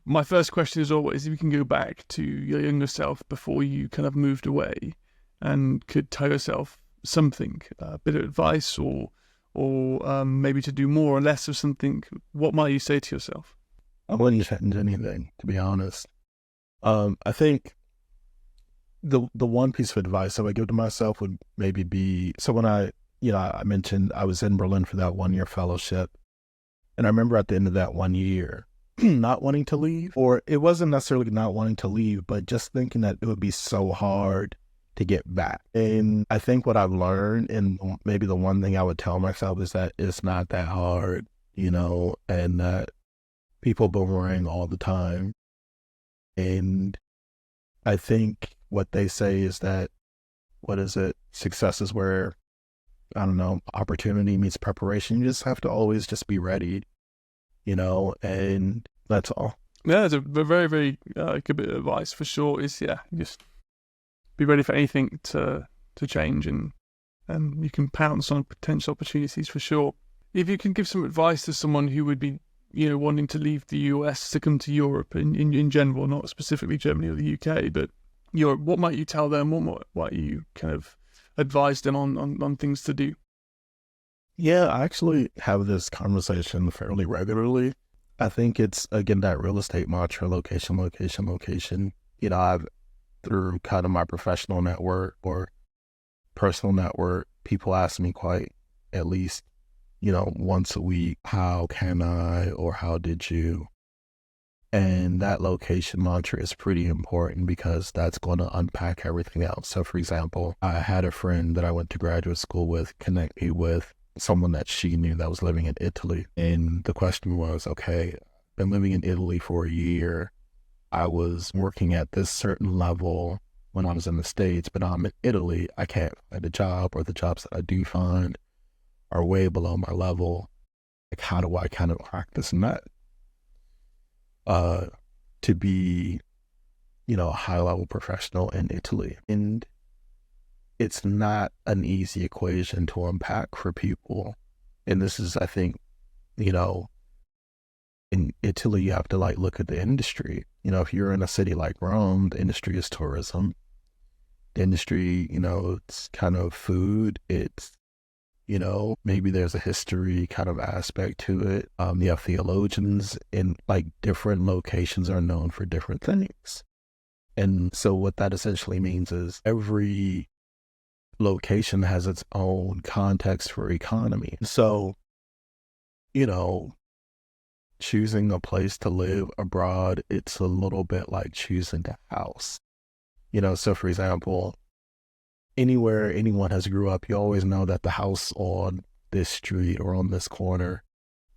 My first question is always, if you can go back to your younger self before you kind of moved away and could tell yourself something, a bit of advice or maybe to do more or less of something, what might you say to yourself? I wouldn't change anything, to be honest. I think the one piece of advice I would give to myself would maybe be, so when I mentioned I was in Berlin for that 1-year fellowship, and I remember at the end of that 1 year, not wanting to leave, or it wasn't necessarily not wanting to leave, but just thinking that it would be so hard to get back. And I think what I've learned, and maybe the one thing I would tell myself, is that it's not that hard, and that people boomerang all the time. And I think what they say is that, success is where, opportunity meets preparation. You just have to always just be ready, and that's all. Yeah, it's a very, very good bit of advice for sure. Is just be ready for anything to change, and you can pounce on potential opportunities for sure. If you can give some advice to someone who would be, wanting to leave the US to come to Europe in general, not specifically Germany or the UK, but Europe, what might you tell them? What might you kind of advise them on things to do? Yeah, I actually have this conversation fairly regularly. I think it's, again, that real estate mantra, location, location, location. I've, through kind of my professional network or personal network, people ask me quite at least, once a week, how can I, or how did you? And that location mantra is pretty important because that's going to unpack everything else. So for example, I had a friend that I went to graduate school with connect me with someone that she knew that was living in Italy. And the question was, okay, been living in Italy for a year. I was working at this certain level when I was in the States, but now I'm in Italy. I can't find a job, or the jobs that I do find are way below my level. Like, how do I kind of practice in that? To be, a high level professional in Italy. And it's not an easy equation to unpack for people. And this is, I think, in Italy, you have to look at the industry. if you're in a city like Rome, the industry is tourism. The industry, it's kind of food. It's, maybe there's a history kind of aspect to it. You have theologians in like different locations are known for different things. And so what that essentially means is every location has its own context for economy. So, choosing a place to live abroad, it's a little bit like choosing a house. So for example, anywhere anyone has grew up, you always know that the house on this street or on this corner,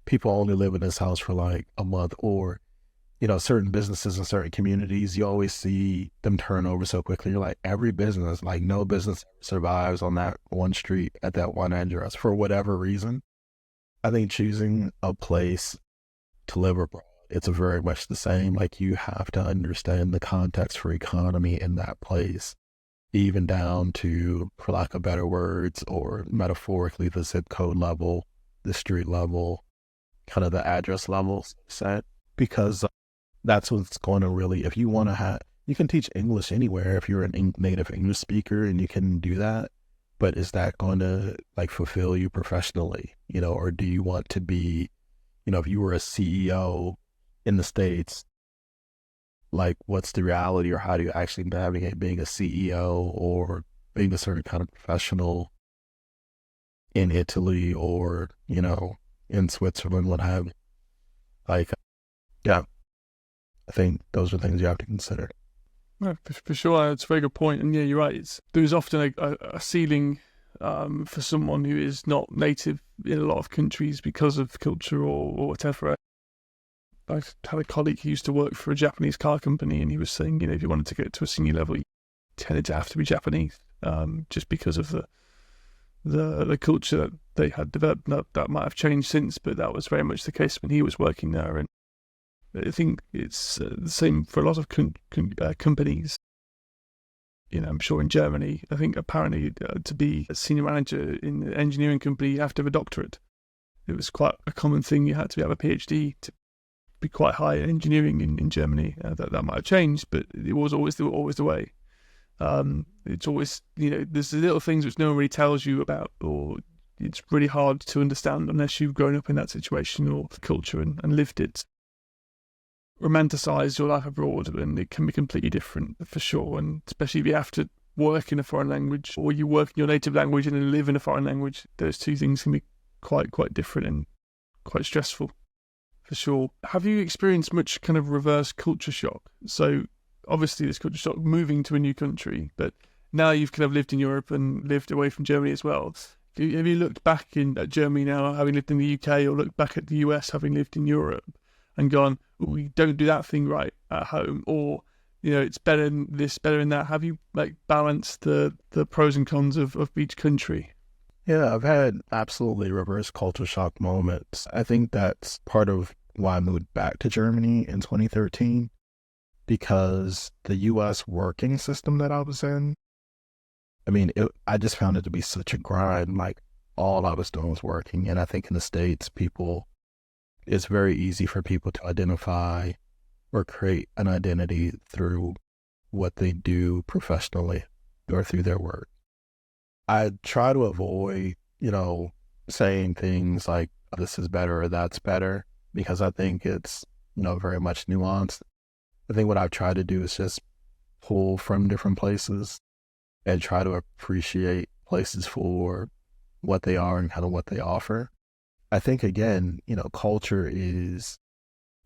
people only live in this house for like a month, or, certain businesses in certain communities, you always see them turn over so quickly. You're like, every business, like no business survives on that one street at that one address for whatever reason. I think choosing a place to live abroad, it's very much the same. Like you have to understand the context for economy in that place, even down to, for lack of better words, or metaphorically, the zip code level, the street level, kind of the address level set, because that's what's going to really, if you want to have, you can teach English anywhere if you're a native English speaker and you can do that, but is that going to like fulfill you professionally, or do you want to be, if you were a CEO in the States, like what's the reality, or how do you actually navigate being a CEO or being a certain kind of professional in Italy or, in Switzerland, what have you. Like, yeah, I think those are things you have to consider. No, for sure, that's a very good point. And yeah, you're right. There's often a ceiling for someone who is not native in a lot of countries because of culture or whatever. I had a colleague who used to work for a Japanese car company, and he was saying, if you wanted to get to a senior level, you tended to have to be Japanese, just because of the culture that they had developed. That might have changed since, but that was very much the case when he was working there. And I think it's the same for a lot of companies. I'm sure in Germany, I think apparently to be a senior manager in an engineering company, you have to have a doctorate. It was quite a common thing. You had to have a PhD to be quite high in engineering in Germany. That might have changed, but it was always the way. It's always, there's the little things which no one really tells you about, or it's really hard to understand unless you've grown up in that situation or culture and lived it. Romanticize your life abroad, and it can be completely different for sure. And especially if you have to work in a foreign language, or you work in your native language and then live in a foreign language, those two things can be quite different and quite stressful for sure. Have you experienced much kind of reverse culture shock? So obviously there's culture shock moving to a new country, but now you've kind of lived in Europe and lived away from Germany as well. Have you looked back at Germany now, having lived in the UK, or looked back at the US, having lived in Europe, and gone, we don't do that thing right at home, or it's better in this, better in that? Have you balanced the pros and cons of each country? Yeah, I've had absolutely reverse culture shock moments. I think that's part of why I moved back to Germany in 2013, because the US working system that I was in, I just found it to be such a grind. Like all I was doing was working. And I think in the States, it's very easy for people to identify or create an identity through what they do professionally or through their work. I try to avoid, saying things like this is better or that's better, because I think it's, very much nuanced. I think what I've tried to do is just pull from different places and try to appreciate places for what they are and kind of what they offer. I think, again, culture is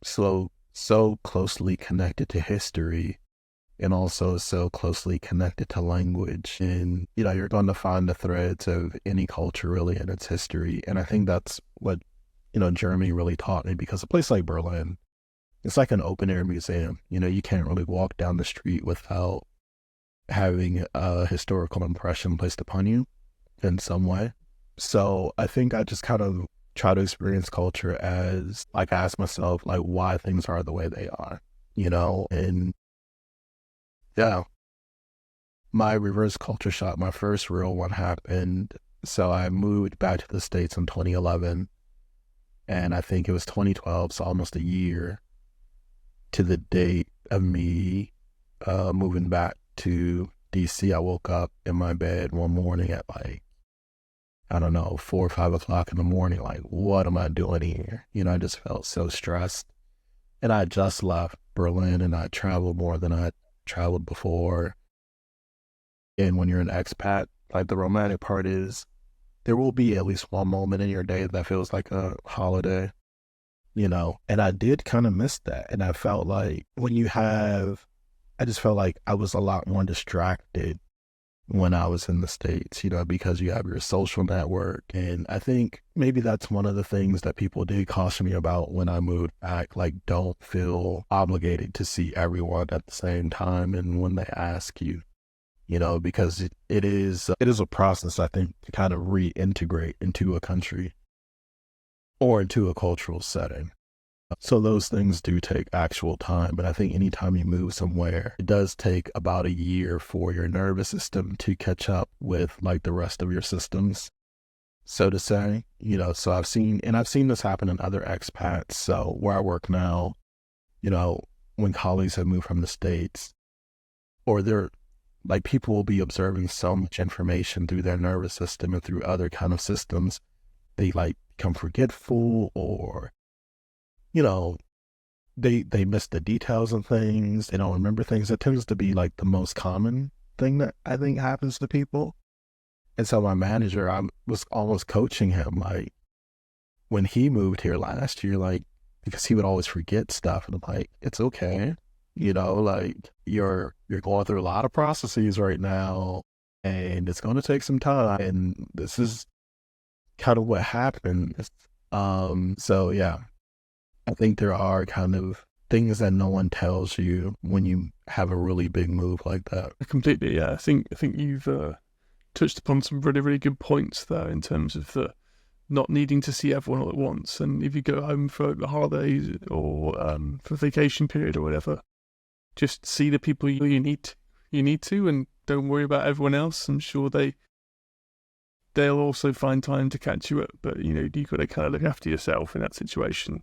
so closely connected to history, and also so closely connected to language. And, you're going to find the threads of any culture really in its history. And I think that's what, Germany really taught me, because a place like Berlin, it's like an open air museum. You can't really walk down the street without having a historical impression placed upon you in some way. So I think I just kind of try to experience culture as, I ask myself, why things are the way they are, and yeah. My reverse culture shock, my first real one happened. So I moved back to the States in 2011, and I think it was 2012, so almost a year to the date of me moving back to DC. I woke up in my bed one morning at like, I don't know, 4 or 5 o'clock in the morning. Like, what am I doing here? I just felt so stressed. And I just left Berlin, and I traveled more than I traveled before. And when you're an expat, like, the romantic part is there will be at least one moment in your day that feels like a holiday, and I did kind of miss that. And I felt like I just felt like I was a lot more distracted when I was in the States, because you have your social network. And I think maybe that's one of the things that people did caution me about when I moved back, like, don't feel obligated to see everyone at the same time. And when they ask you, because it is a process, I think, to kind of reintegrate into a country or into a cultural setting. So those things do take actual time. But I think anytime you move somewhere, it does take about a year for your nervous system to catch up with like the rest of your systems, so to say. So I've seen this happen in other expats. So where I work now, when colleagues have moved from the States, or they're like, people will be observing so much information through their nervous system and through other kind of systems. They like become forgetful, or they miss the details of things. They don't remember things. It tends to be like the most common thing that I think happens to people. And so my manager, I was almost coaching him, like, when he moved here last year, like, because he would always forget stuff. And I'm like, it's okay. Like, you're going through a lot of processes right now, and it's going to take some time. And this is kind of what happened. So yeah. I think there are kind of things that no one tells you when you have a really big move like that. Completely, yeah. I think you've touched upon some really, really good points there in terms of the not needing to see everyone all at once. And if you go home for the holidays or for vacation period or whatever, just see the people you need to, and don't worry about everyone else. I'm sure they'll also find time to catch you up. But you've got to kind of look after yourself in that situation.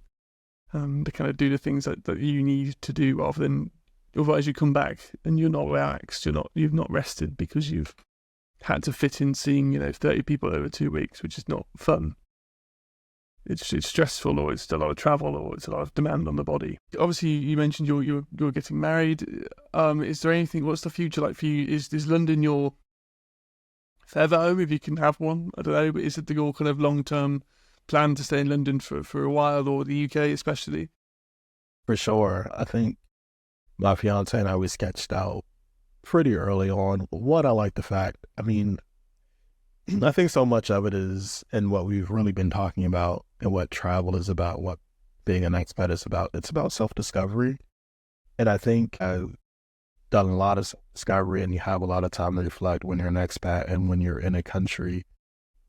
To kind of do the things that you need to do, rather than, otherwise you come back and you're not relaxed, you've not rested because you've had to fit in seeing 30 people over 2 weeks, which is not fun. It's stressful, or it's a lot of travel, or it's a lot of demand on the body. Obviously, you mentioned you're getting married. Is there anything? What's the future like for you? Is London your forever home, if you can have one? I don't know, but is it your kind of long-term plan to stay in London for a while, or the UK especially? For sure. I think my fiance and I, we sketched out pretty early on what I like the fact. I mean, I think so much of it is, and what we've really been talking about, and what travel is about, what being an expat is about, it's about self-discovery. And I think I've done a lot of self-discovery, and you have a lot of time to reflect when you're an expat and when you're in a country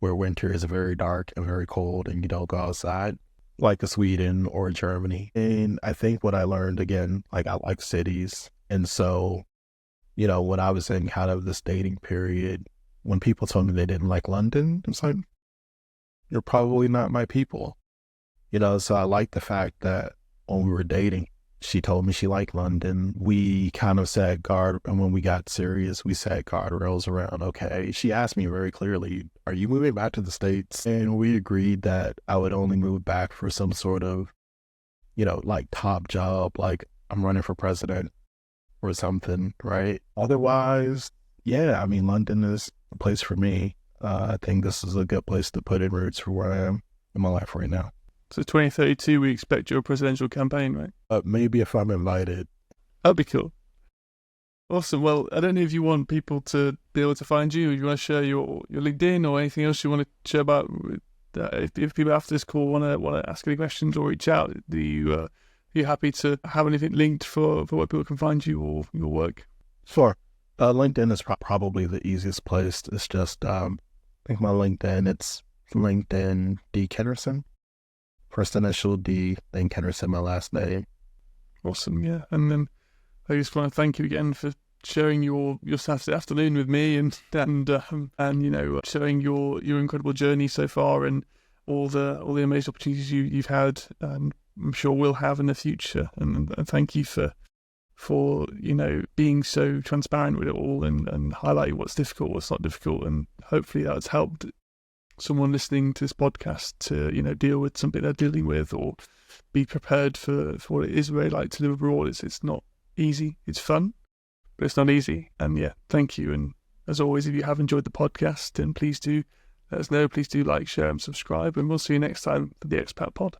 where winter is very dark and very cold and you don't go outside, like a Sweden or Germany. And I think what I learned, again, like, I like cities. And so, when I was in kind of this dating period, when people told me they didn't like London, it's like, you're probably not my people. So I like the fact that when we were dating, she told me she liked London. We kind of and when we got serious, we set guardrails around, okay. She asked me very clearly, are you moving back to the States? And we agreed that I would only move back for some sort of, like, top job, like I'm running for president or something, right? Otherwise, yeah, I mean, London is a place for me. I think this is a good place to put in roots for where I am in my life right now. So 2032, we expect your presidential campaign, right? Maybe if I'm invited. That'd be cool. Awesome. Well, I don't know if you want people to be able to find you, or you want to share your LinkedIn or anything else you want to share about. If people after this call want to ask any questions or reach out, are you happy to have anything linked for where people can find you or your work? Sure. LinkedIn is probably the easiest place. It's just, I think my LinkedIn, it's LinkedIn D. Kennerson. First initial D, then Kennerson, my last name. Awesome, yeah. And then I just want to thank you again for sharing your Saturday afternoon with me, and sharing your incredible journey so far, and all the amazing opportunities you've had, and I'm sure we'll have in the future. And thank you for for, you know, being so transparent with it all and highlighting what's difficult, what's not difficult. And hopefully that's helped someone listening to this podcast to, you know, deal with something they're dealing with, or be prepared for what it is really like to live abroad. It's not easy. It's fun, but it's not easy. And yeah, thank you. And as always, if you have enjoyed the podcast, then please do let us know. Please do like, share and subscribe, and we'll see you next time for the Expat Pod.